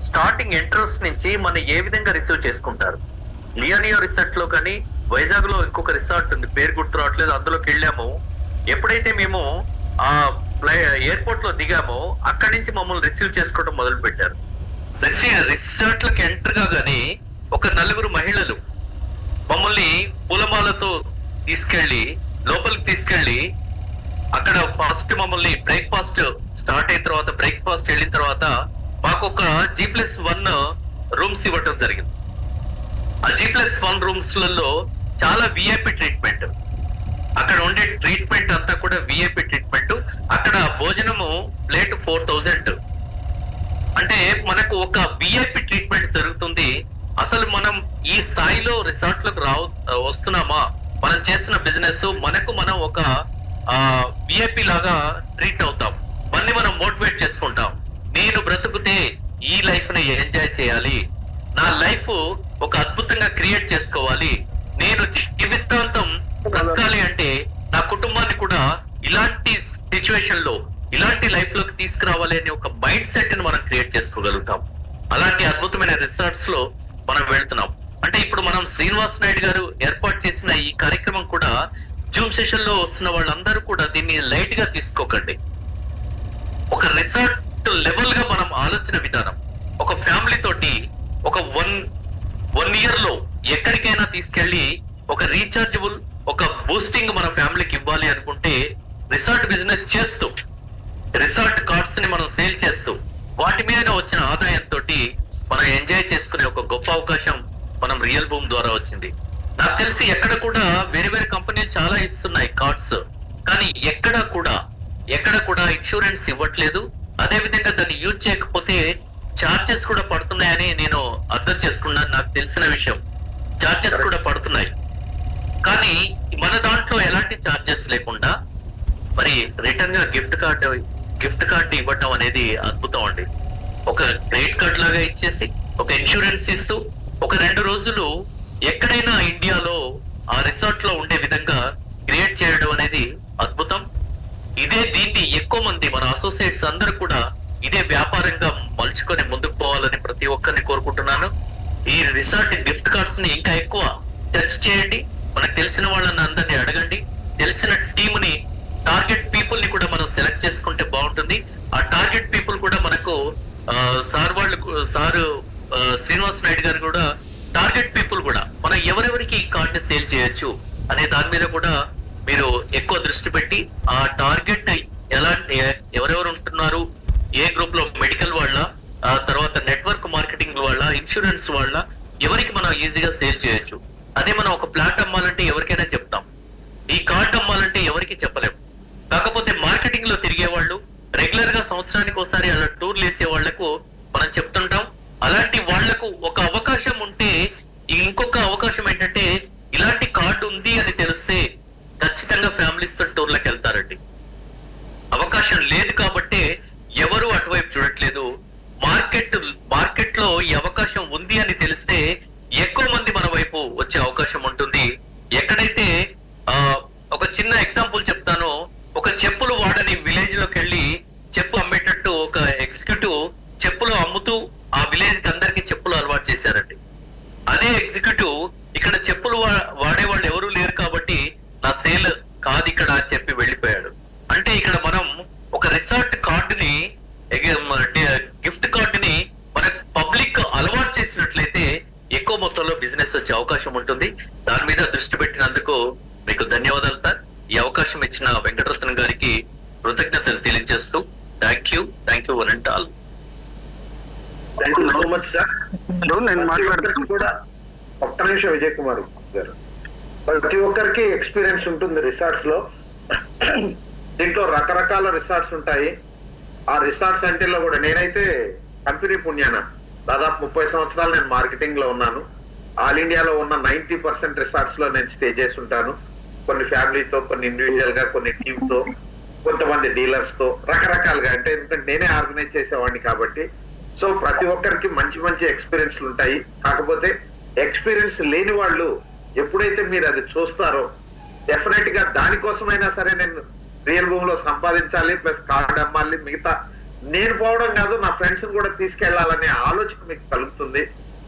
స్టార్టింగ్ ఎంట్రన్స్ నుంచి మనం ఏ విధంగా రిసీవ్ చేసుకుంటారు. లియోనియో రిసార్ట్ లో కానీ వైజాగ్ లో ఇంకొక రిసార్ట్ ఉంది, పేరు గుర్తు రావట్లేదు, అందులోకి వెళ్ళాము. ఎప్పుడైతే మేము ఆ ఎయిర్పోర్ట్ లో దిగామో అక్కడి నుంచి మమ్మల్ని రిసీవ్ చేసుకోవడం మొదలు పెట్టారు. రిసార్ట్ లకు ఎంటర్ కాగానే ఒక 4 మహిళలు మమ్మల్ని పూలమాలతో తీసుకెళ్లి లోపలికి తీసుకెళ్లి అక్కడ ఫస్ట్ మమ్మల్ని బ్రేక్ఫాస్ట్ స్టార్ట్ అయిన తర్వాత బ్రేక్ఫాస్ట్ వెళ్ళిన తర్వాత మాకు ఒక G+1 రూమ్స్ ఇవ్వటం జరిగింది. ఆ G+1 రూమ్స్ లలో చాలా విఐపి ట్రీట్మెంట్, అక్కడ ఉండే ట్రీట్మెంట్ అంతా కూడా విఐపి ట్రీట్మెంట్. అక్కడ భోజనము ప్లేట్ 4,000. అంటే మనకు ఒక విఐపి ట్రీట్మెంట్ జరుగుతుంది. అసలు మనం ఈ స్థాయిలో రిసార్ట్లకు వస్తున్నామా, మనం చేస్తున్న బిజినెస్ మనకు మనం ఒక విఐపి లాగా ట్రీట్ అవుతాం. మళ్ళీ మనం మోటివేట్ చేసుకుంటాం, నేను బ్రతుకుతే ఈ లైఫ్ ని ఎంజాయ్ చేయాలి, నా లైఫ్ ఒక అద్భుతంగా క్రియేట్ చేసుకోవాలి, నేను జీవితాంతం బ్రతకాలి అంటే నా కుటుంబాన్ని కూడా ఇలాంటి సిచ్యువేషన్ లో ఇలాంటి లైఫ్ లోకి తీసుకురావాలి అనే ఒక మైండ్ సెట్ ని మనం క్రియేట్ చేసుకోగలుగుతాం. అలాంటి అద్భుతమైన రిసార్ట్స్ లో మనం వెళ్తున్నాం. అంటే ఇప్పుడు మనం శ్రీనివాస్ నాయుడు గారు ఏర్పాటు చేసిన ఈ కార్యక్రమం కూడా జూమ్ సెషన్ లో వస్తున్న వాళ్ళందరూ కూడా దీన్ని లైట్ గా తీసుకోకండి. ఒక రిసార్ట్ లెవెల్ గా మనం ఆలోచన విధానం, ఒక ఫ్యామిలీ తోటి ఒక వన్ ఇయర్ లో ఎక్కడికైనా తీసుకెళ్లి ఒక రీఛార్జబుల్ ఒక బూస్టింగ్ మన ఫ్యామిలీకి ఇవ్వాలి అనుకుంటే రిసార్ట్ బిజినెస్ చేస్తూ రిసార్ట్ కార్డ్స్ ని మనం సేల్ చేస్తూ వాటి మీద వచ్చిన ఆదాయంతో మనం ఎంజాయ్ చేసుకునే ఒక గొప్ప అవకాశం మనం రియల్ భూమ్ ద్వారా వచ్చింది. నాకు తెలిసి ఎక్కడ కూడా వేరే వేరే కంపెనీలు చాలా ఇస్తున్నాయి కార్డ్స్, కానీ ఎక్కడ కూడా ఇన్సూరెన్స్ ఇవ్వట్లేదు. అదే విధంగా దాన్ని యూజ్ చేయకపోతే చార్జెస్ కూడా పడుతున్నాయని నేను అర్థం చేసుకున్నాను. నాకు తెలిసిన విషయం చార్జెస్ కూడా పడుతున్నాయి, కానీ మన దాంట్లో ఎలాంటి చార్జెస్ లేకుండా మరి రిటర్న్ గా గిఫ్ట్ కార్డు ఇవ్వటం అనేది అద్భుతం అండి. ఒక క్రెడిట్ కార్డ్ లాగా ఇచ్చేసి ఒక ఇన్సూరెన్స్ ఇస్తూ ఒక 2 రోజులు ఎక్కడైనా ఇండియాలో ఆ రిసార్ట్ లో ఉండే విధంగా క్రియేట్ చేయడం అనేది అద్భుతం. దీన్ని ఎక్కువ మంది మన అసోసియేట్స్ అందరూ కూడా ఇదే వ్యాపారంగా మలుచుకొని ముందుకు పోవాలని ప్రతి ఒక్కరిని కోరుకుంటున్నాను. ఈ రిసార్ట్ గిఫ్ట్ కార్డ్స్ ని ఇంకా ఎక్కువ సెర్చ్ చేయండి, మనకు తెలిసిన వాళ్ళని అందరినీ అడగండి, తెలిసిన టీమ్ ని టార్గెట్ పీపుల్ ని కూడా మనం సెలెక్ట్ చేసుకుంటే బాగుంటుంది. ఆ టార్గెట్ పీపుల్ కూడా మనకు సార్ శ్రీనివాస్ నాయుడు గారు కూడా టార్గెట్ పీపుల్ కూడా మనం ఎవరెవరికి కార్డు సేల్ చేయొచ్చు అనే దాని మీద కూడా మీరు ఎక్కువ దృష్టి పెట్టి ఆ టార్గెట్ ఎవరెవరు ఉంటున్నారు, ఏ గ్రూప్ లో మెడికల్ వాళ్ళ, ఆ తర్వాత నెట్వర్క్ మార్కెటింగ్ వాళ్ళ, ఇన్సూరెన్స్ వాళ్ళ, ఎవరికి మనం ఈజీగా సేల్ చేయొచ్చు. అదే మనం ఒక ప్లాట్ అమ్మాలంటే ఎవరికైనా చెప్తాం, ఈ కార్డు అమ్మాలంటే ఎవరికి చెప్పలేము. కాకపోతే మార్కెటింగ్ లో తిరిగే వాళ్ళు, రెగ్యులర్ గా సంవత్సరానికి ఒకసారి అలా టూర్లు వేసే వాళ్లకు మనం చెప్తుంటాం. అలాంటి వాళ్లకు ఒక అవకాశం ఉంటే ఇంకొక అవకాశం ఏంటంటే ఇలాంటి కార్డు ఉంది అని తెలిస్తే ఖచ్చితంగా ఫ్యామిలీస్ తో టూర్లకు వెళ్తారండి. అవకాశం లేదు కాబట్టి ఎవరు అటువైపు చూడట్లేదు. మార్కెట్ లో ఈ అవకాశం ఉంది అని తెలిస్తే ఎక్కువ మంది మన వైపు వచ్చే అవకాశం ఉంటుంది. ఎక్కడైతే ఒక చిన్న ఎగ్జాంపుల్ చెప్తాను, ఒక చెప్పులు వాడని విలేజ్ లోకి వెళ్ళి చెప్పు అమ్మేటట్టు ఒక ఎగ్జిక్యూటివ్ చెప్పులు అమ్ముతూ ఆ విలేజ్ కి అందరికి చెప్పులు అలవాటు చేశారండి. అదే ఎగ్జిక్యూటివ్ ఇక్కడ చెప్పులు వాడే వాళ్ళు ఎవరు లేరు కాబట్టి నా సేల్ కాదు ఇక్కడ అని చెప్పి వెళ్ళిపోయాడు. అంటే ఇక్కడ మనం ఒక రిసార్ట్ కార్డుని గిఫ్ట్ కార్డుని మన పబ్లిక్ అలవాటు చేసినట్లయితే ఎక్కువ మొత్తంలో బిజినెస్ వచ్చే అవకాశం ఉంటుంది. దాని మీద దృష్టి పెట్టినందుకు మీకు ధన్యవాదాలు సార్. ఈ అవకాశం ఇచ్చిన వెంకటరత్నం గారికి కృతజ్ఞతలు తెలియజేస్తూ thank you one and all. Thank you so much sir. నేను మాట్లాడుతాను కూడా ఒక్క నిమిషం విజయ్ కుమార్ గారు. ప్రతి ఒక్కరికి ఎక్స్పీరియన్స్ ఉంటుంది రిసార్ట్స్ లో. దీంట్లో రకరకాల రిసార్ట్స్ ఉంటాయి. ఆ రిసార్ట్స్ అంటేలో కూడా నేనైతే కంపెనీ పుణ్యాన దాదాపు 30 సంవత్సరాలు నేను మార్కెటింగ్ లో ఉన్నాను. ఆల్ ఇండియాలో ఉన్న 90% రిసార్ట్స్ లో నేను స్టే చేసి ఉంటాను. కొన్ని ఫ్యామిలీతో, కొన్ని ఇండివిజువల్ గా, కొన్ని టీమ్ తో, కొంతమంది డీలర్స్ తో, రకరకాలుగా. అంటే ఎందుకంటే నేనే ఆర్గనైజ్ చేసేవాడిని కాబట్టి. సో ప్రతి ఒక్కరికి మంచి మంచి ఎక్స్పీరియన్స్లు ఉంటాయి. కాకపోతే ఎక్స్పీరియన్స్ లేని వాళ్ళు ఎప్పుడైతే మీరు అది చూస్తారో డెఫినెట్ గా దానికోసమైనా సరే నేను రియల్ భూమిలో సంపాదించాలి, ప్లస్ కార్డ్ అమ్మాలి, మిగతా నేను పోవడం కాదు నా ఫ్రెండ్స్ కూడా తీసుకెళ్లాలనే ఆలోచన మీకు కలుగుతుంది.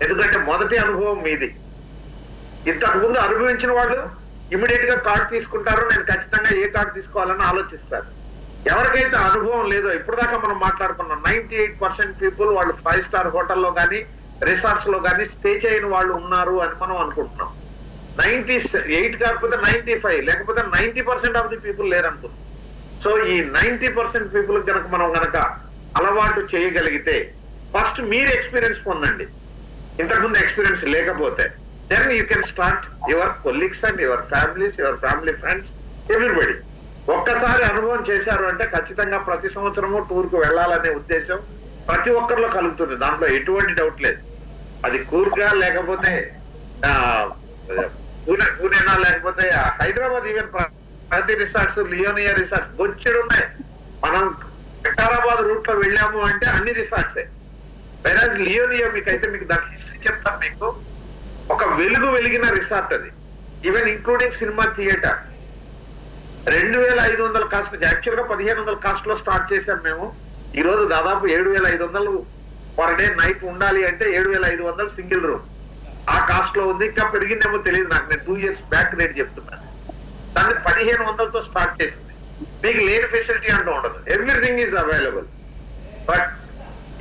ఎందుకంటే మొదటి అనుభవం మీది. ఇంతకు ముందు అనుభవించిన వాళ్ళు ఇమీడియట్ గా కార్డు తీసుకుంటారు. నేను ఖచ్చితంగా ఏ కార్డు తీసుకోవాలని ఆలోచిస్తారు. ఎవరికైతే అనుభవం లేదో, ఇప్పుడు దాకా మనం మాట్లాడుకున్నాం 98% పీపుల్ వాళ్ళు 5 స్టార్ హోటల్లో కానీ రిసార్ట్స్ లో కానీ స్టే చేయని వాళ్ళు ఉన్నారు అని మనం అనుకుంటున్నాం. 98 కాకపోతే 95 లేకపోతే 90% ఆఫ్ ది పీపుల్ లేరనుకుంటున్నాం. సో ఈ 90% పీపుల్ కనుక మనం గనక అలవాటు చేయగలిగితే, ఫస్ట్ మీరు ఎక్స్పీరియన్స్ పొందండి. ఇంతకుముందు ఎక్స్పీరియన్స్ లేకపోతే then you can start your colleagues and your families, your family friends, everybody. ఒక్కసారి అనుభవం చేశారు అంటే ఖచ్చితంగా ప్రతి సంవత్సరము టూర్ కు వెళ్ళాలనే ఉద్దేశం ప్రతి ఒక్కరిలో కలుగుతుంది. దాంట్లో ఎటువంటి డౌట్ లేదు. అది కూర్గా లేకపోతే పూణేనా లేకపోతే హైదరాబాద్, ఈవెన్ ప్రతి రిసార్ట్స్, లియోనియా రిసార్ట్స్ బొచ్చెడు ఉన్నాయి. మనం వికారాబాద్ రూట్ లో వెళ్ళాము అంటే అన్ని రిసార్ట్సే. వెరాజ్ లియోనియా మీకైతే మీకు దాని హిస్టరీ చెప్తాను. మీకు ఒక వెలిగిన రిసార్ట్ అది, even including cinema theatre. 2500 cost, actual గా 1500 కాస్ట్ లో స్టార్ట్ చేశాం మేము. ఈ రోజు దాదాపు 7500 పర్ డే నైట్ ఉండాలి అంటే 7500 సింగిల్ రూమ్ ఆ కాస్ట్ లో ఉంది. ఇంకా పెరిగిందేమో తెలియదు నాకు, నేను 2 years బ్యాక్ రేట్ చెప్తున్నాను. దాన్ని 1500తో స్టార్ట్ చేసింది. మీకు లేని ఫెసిలిటీ అంటూ ఉండదు, ఎవ్రీథింగ్ ఈజ్ అవైలబుల్. బట్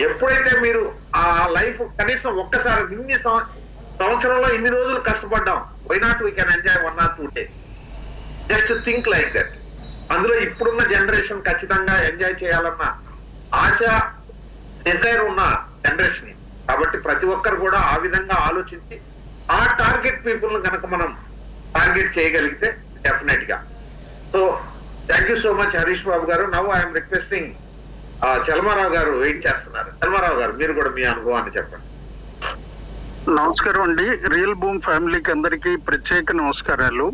ఎప్పుడైతే మీరు ఆ లైఫ్ కనీసం ఒక్కసారి ఇన్ని సంవత్సరంలో ఇన్ని రోజులు కష్టపడ్డాం, why not we can enjoy 1 or 2 days. Just think like that. అందులో ఇప్పుడున్న జనరేషన్ ఖచ్చితంగా ఎంజాయ్ చేయాలన్న ఆశ, డిజైర్ ఉన్న జనరేషన్. కాబట్టి ప్రతి ఒక్కరు కూడా ఆ విధంగా ఆలోచించి ఆ టార్గెట్ పీపుల్ కనుక మనం టార్గెట్ చేయగలిగితే డెఫినెట్ గా. So thank you so much Harish Babu గారు. నవ్ ఐఎమ్ రిక్వెస్టింగ్ చలమారావు గారు వెయిట్ చేస్తున్నారు. చలమారావు గారు మీరు కూడా మీ అనుభవాన్ని చెప్పండి. నమస్కారం అండి. రియల్ భూమ్ ఫ్యామిలీకి అందరికీ ప్రత్యేక నమస్కారాలు.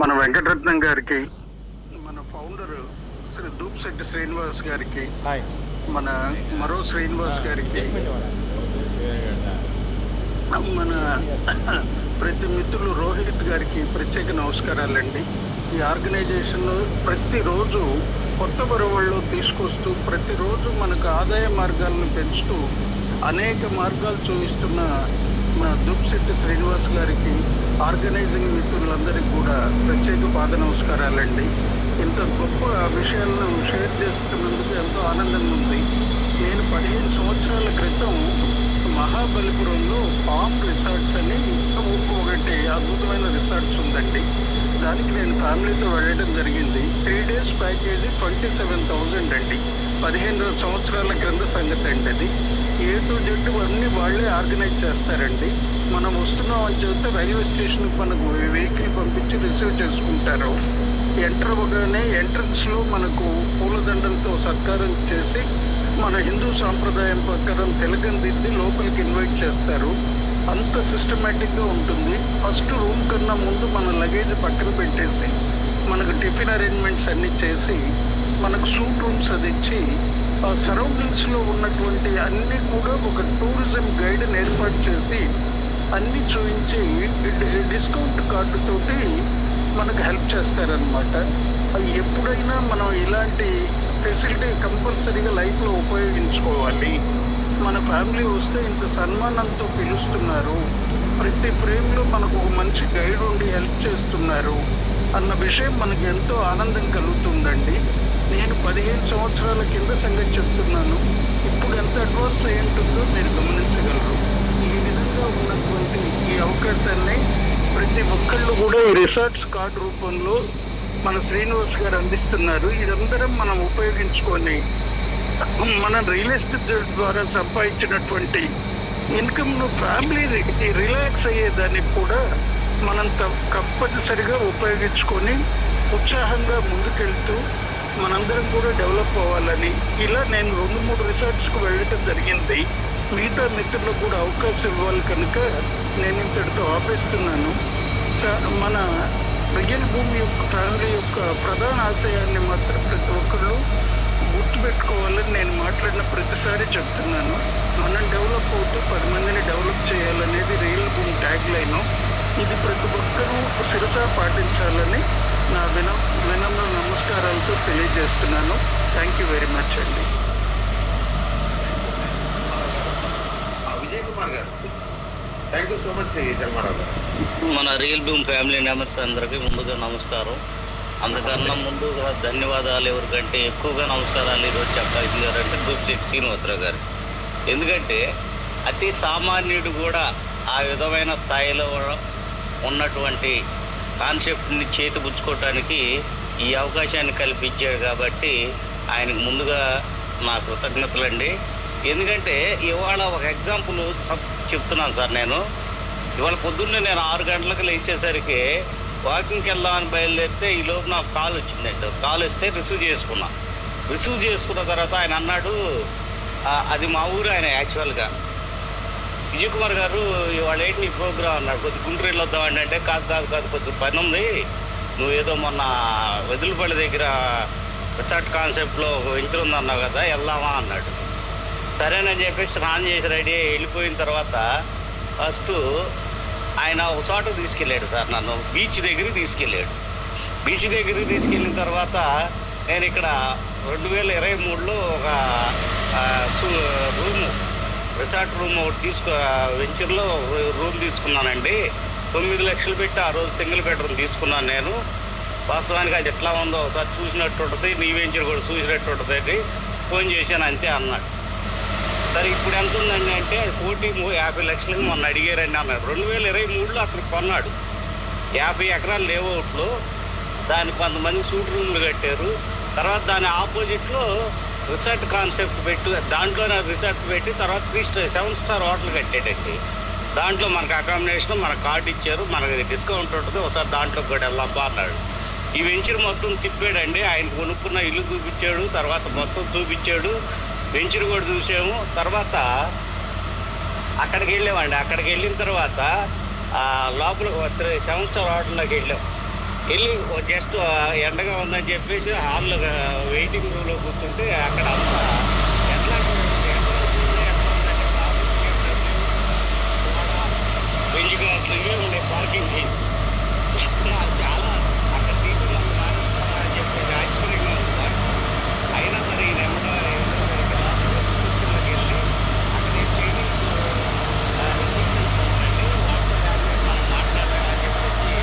మన వెంకటరత్నం గారికి, మన ఫౌండర్ శ్రీ దూప్శెట్టి శ్రీనివాస్ గారికి, మన మరో శ్రీనివాస్ గారికి, మన ప్రతి మిత్రులు రోహిత్ గారికి ప్రత్యేక నమస్కారాలండి. ఈ ఆర్గనైజేషన్ ప్రతిరోజు కొత్త బరువుల్లో తీసుకొస్తూ ప్రతిరోజు మనకు ఆదాయ మార్గాలను పెంచుతూ అనేక మార్గాలు చూపిస్తున్న మన దూప్శెట్టి శ్రీనివాస్ గారికి, ఆర్గనైజింగ్ మిత్రులందరికీ కూడా ప్రత్యేక పాద నమస్కారాలండి. ఇంత గొప్ప విషయాలను షేర్ చేస్తున్నందుకు ఎంతో ఆనందంగా ఉంది. నేను 15 సంవత్సరాల క్రితం మహాబలిపురంలో పామ్ రిసార్ట్స్ అని ఒకటి అద్భుతమైన రిసార్ట్స్ ఉందండి. దానికి నేను ఫ్యామిలీతో వెళ్ళడం జరిగింది. 3 days ప్యాకేజీ 27,000 అండి. 15 సంవత్సరాల క్రింద సంగతి అండి అది. A to Z అన్నీ వాళ్ళే ఆర్గనైజ్ చేస్తారండి. మనం వస్తున్నాం అని చెప్తే రైల్వే స్టేషన్కి మనకు వెహికల్ పంపించి రిసీవ్ చేసుకుంటారు. ఎంటర్ అవ్వగానే ఎంట్రన్స్ లో మనకు పూలదండలతో సత్కారం చేసి మన హిందూ సాంప్రదాయం ప్రకారం తిలకం దిద్ది లోపలికి ఇన్వైట్ చేస్తారు. అంత సిస్టమేటిక్ గా ఉంటుంది. ఫస్ట్ రూమ్ కన్నా ముందు మన లగేజ్ పక్కన పెట్టేసి మనకు టిఫిన్ అరేంజ్మెంట్స్ అన్ని చేసి మనకు సూట్ రూమ్స్ అది ఇచ్చి ఆ సరౌండింగ్స్ లో ఉన్నటువంటి అన్ని కూడా ఒక టూరిజం గైడ్ ఏర్పాటు చేసి అన్ని చూపించి డిస్కౌంట్ కార్డు తోటి మనకు హెల్ప్ చేస్తారనమాట. ఎప్పుడైనా మనం ఇలాంటి ఫెసిలిటీ కంపల్సరీగా లైఫ్ లో ఉపయోగించుకోవాలి. మన ఫ్యామిలీ వస్తే ఇంత సన్మానంతో పిలుస్తున్నారు, ప్రతి ఫ్రేమ్లో మనకు ఒక మంచి గైడ్ ఉండి హెల్ప్ చేస్తున్నారు అన్న విషయం మనకి ఎంతో ఆనందం కలుగుతుందండి. నేను 15 సంవత్సరాల కింద సంగతి చెప్తున్నాను. ఇప్పుడు ఎంత అడ్వాన్స్ అయి ఉంటుందో మీరు గమనించగలరు. ఈ విధంగా ఉన్నటువంటి ఈ అవకాశాన్ని ప్రతి ఒక్కళ్ళు కూడా ఈ రిసార్ట్స్ కార్డు రూపంలో మన శ్రీనివాస్ గారు అందిస్తున్నారు. ఇదందరం మనం ఉపయోగించుకొని మనం రియల్ ఎస్టేట్ ద్వారా సంపాదించినటువంటి ఇన్కమ్ను ఫ్యామిలీ రిలాక్స్ అయ్యేదానికి కూడా మనం తప్పనిసరిగా ఉపయోగించుకొని ఉత్సాహంగా ముందుకెళ్తూ మనందరం కూడా డెవలప్ అవ్వాలని ఇలా నేను 2-3 రిసార్ట్స్కు వెళ్ళటం జరిగింది. మిగతా మిత్రులకు కూడా అవకాశం ఇవ్వాలి కనుక నేను ఇంతటితో ఆపేస్తున్నాను. మన రియల్ భూమి యొక్క ఫ్యామిలీ యొక్క ప్రధాన ఆశయాన్ని మాత్రం ప్రతి ఒక్కళ్ళు గుర్తుపెట్టుకోవాలని నేను మాట్లాడిన ప్రతిసారి చెప్తున్నాను. మనం డెవలప్ అవుతూ 10 మందిని డెవలప్ చేయాలనేది రియల్ భూమి ట్యాగ్ లైన్. ఇది ప్రతి ఒక్కరూ శిరసా పాటించాలని నా వినమ్ర నమస్కారాలతో తెలియజేస్తున్నాను. థ్యాంక్ యూ వెరీ మచ్ అండి. విజయ్ కుమార్ గారు, థ్యాంక్ యూ సో మచ్ జన్మారావు గారు. మన రియల్ భూమి ఫ్యామిలీ మెంబర్స్ అందరికీ ముందుగా నమస్కారం. అందుకన్నా ముందుగా ధన్యవాదాలు ఎవరికంటే ఎక్కువగా నమస్కారాలు ఈరోజు చెప్పాల్సింది గారంటే దూప్శెట్టి శ్రీనివాసరావు గారు. ఎందుకంటే అతి సామాన్యుడు కూడా ఆ విధమైన స్థాయిలో ఉన్నటువంటి కాన్సెప్ట్ని చేతిపుచ్చుకోవటానికి ఈ అవకాశాన్ని కల్పించాడు కాబట్టి ఆయనకు ముందుగా నా కృతజ్ఞతలండి. ఎందుకంటే ఇవాళ ఒక ఎగ్జాంపుల్ చెప్తున్నాను సార్. ఇవాళ పొద్దున్నే నేను 6 గంటలకు లేచేసరికి వాకింగ్కి వెళ్దామని బయలుదేరితే ఈ లోపు నాకు కాల్ వచ్చిందండి. కాల్ వస్తే రిసీవ్ చేసుకున్న తర్వాత ఆయన అన్నాడు, అది మా ఊరు ఆయన యాక్చువల్గా, విజయ్ కుమార్ గారు ఇవాళ ఏంటి నీ ప్రోగ్రామ్ అన్నాడు. కొద్ది గుంటూరు వెళ్ళొద్దామండి అంటే కాదు కొద్ది పని ఉంది, నువ్వు ఏదో మొన్న వెదులుపల్లి దగ్గర రిసార్ట్ కాన్సెప్ట్లో వెంచర్ ఉందన్నావు కదా, వెళ్దామా అన్నాడు. సరేనని చెప్పేసి స్నానం చేసి రెడీ అయ్యి వెళ్ళిపోయిన తర్వాత ఫస్ట్ ఆయన ఒక చోట తీసుకెళ్ళాడు సార్, నన్ను బీచ్ దగ్గరికి తీసుకెళ్ళిన తర్వాత నేను ఇక్కడ 2023లో ఒక రిసార్ట్ రూమ్ ఒకటి వెంచర్లో రూమ్ తీసుకున్నానండి. 9 లక్షలు పెట్టి ఆ రోజు సింగిల్ బెడ్రూమ్ తీసుకున్నాను నేను. వాస్తవానికి అది ఎట్లా ఉందో ఒకసారి చూసినట్టు ఉంటుంది, నీ వెంచర్ కూడా చూసినట్టు ఉంటుంది, ఫోన్ చేశాను అంతే అన్నాడు. సరే ఇప్పుడు ఎంత ఉందండి అంటే 50 లక్షలకి మొన్న అడిగారండి అన్నాడు. 2023లో అక్కడ కొన్నాడు 50 ఎకరాలు లేఅవుట్లో, దానికి కొంతమంది సూట్ రూమ్లు కట్టారు. తర్వాత దాని ఆపోజిట్లో రిసార్ట్ కాన్సెప్ట్ దాంట్లోనే రిసార్ట్ పెట్టి తర్వాత 7 స్టార్ హోటల్ కట్టాడండి. దాంట్లో మనకు అకామిడేషన్, మనకు కార్డు ఇచ్చారు, మనకి డిస్కౌంట్ ఉంటుంది, ఒకసారి దాంట్లో కూడా వెళ్దాం అన్నాడు. ఈ వెంచర్ మొత్తం తిప్పాడండి. ఆయన కొనుక్కున్న ఇల్లు చూపించాడు, తర్వాత మొత్తం చూపించాడు, వెంచర్ కూడా చూసాము. తర్వాత అక్కడికి వెళ్ళిన తర్వాత లోపల 7 స్టార్ హోటల్లోకి వెళ్ళి జస్ట్ ఎండగా ఉందని చెప్పేసి హాల్లో వెయిటింగ్ రూమ్లో కూర్చుంటే అక్కడ అంతా ఎట్లా వెంచి క్లాస్లు ఇవే ఉండే పార్కింగ్ ఫీజు చాలా అక్కడ తీసుకున్నాం అని చెప్పేసి ఆశ్చర్యంగా ఉంది సార్. అయినా సరే ఈ నెంబర్ వెళ్ళి అక్కడ చైనీస్ మనం మాట్లాడాలని చెప్పేసి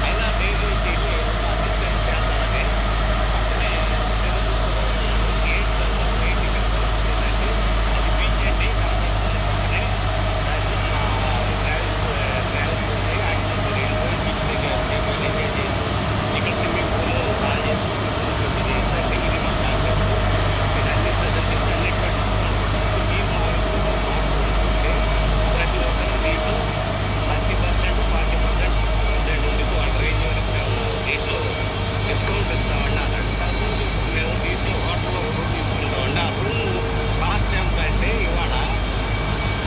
అయినా డైలీ చేసి అసిస్టెంట్ చేస్తానని పక్కనే అది బీచ్ అండి పక్కనే ఇక్కడ స్విమ్మింగ్ పూల్ బాగా చేసుకుంటుంది ఇదన్నీ ఫెసిలిటీస్ అన్ని ప్రతి ఒక్కరు దీంట్లో 30%, 40%, 50% ఉంది. వాళ్ళ రేంజ్ వరకు మేము దీంట్లో డిస్కౌంట్ ఇస్తామండి అన్నాడు సార్. మేము దీంట్లో హోటల్లో రూమ్ తీసుకుంటామండి. ఆ రూమ్ కాస్ట్ ఎంత అంటే ఇవాళ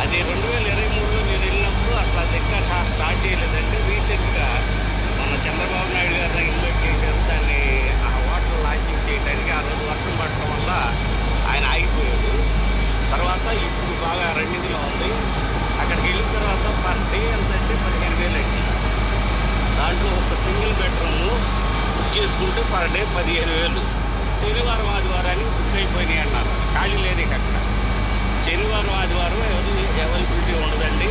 అది 2023లో నేను వెళ్ళినప్పుడు అట్లా దగ్గర స్టార్ట్ చేయలేదంటే రీసెంట్గా మన చంద్రబాబు నాయుడు గారిని ఇన్వైట్ చేశారు. దాన్ని ఆ హోటల్ లాంచింగ్ చేయడానికి ఆ రోజు వర్షం పడటం వల్ల ఆయన ఆగిపోయాడు. తర్వాత ఇప్పుడు బాగా రన్నింగ్లో ఉంది. అక్కడికి వెళ్ళిన తర్వాత పర్ డే ఎంత అంటే 15,000 అండి. దాంట్లో ఒక సింగిల్ బెడ్రూమ్ బుక్ చేసుకుంటే పర్ డే 15,000. శనివారం ఆదివారానికి బుక్ అయిపోయినాయి అన్నారు. ఖాళీ లేదు ఇక అక్కడ. శనివారం ఆదివారం అవైలబిలిటీ ఉండదండి.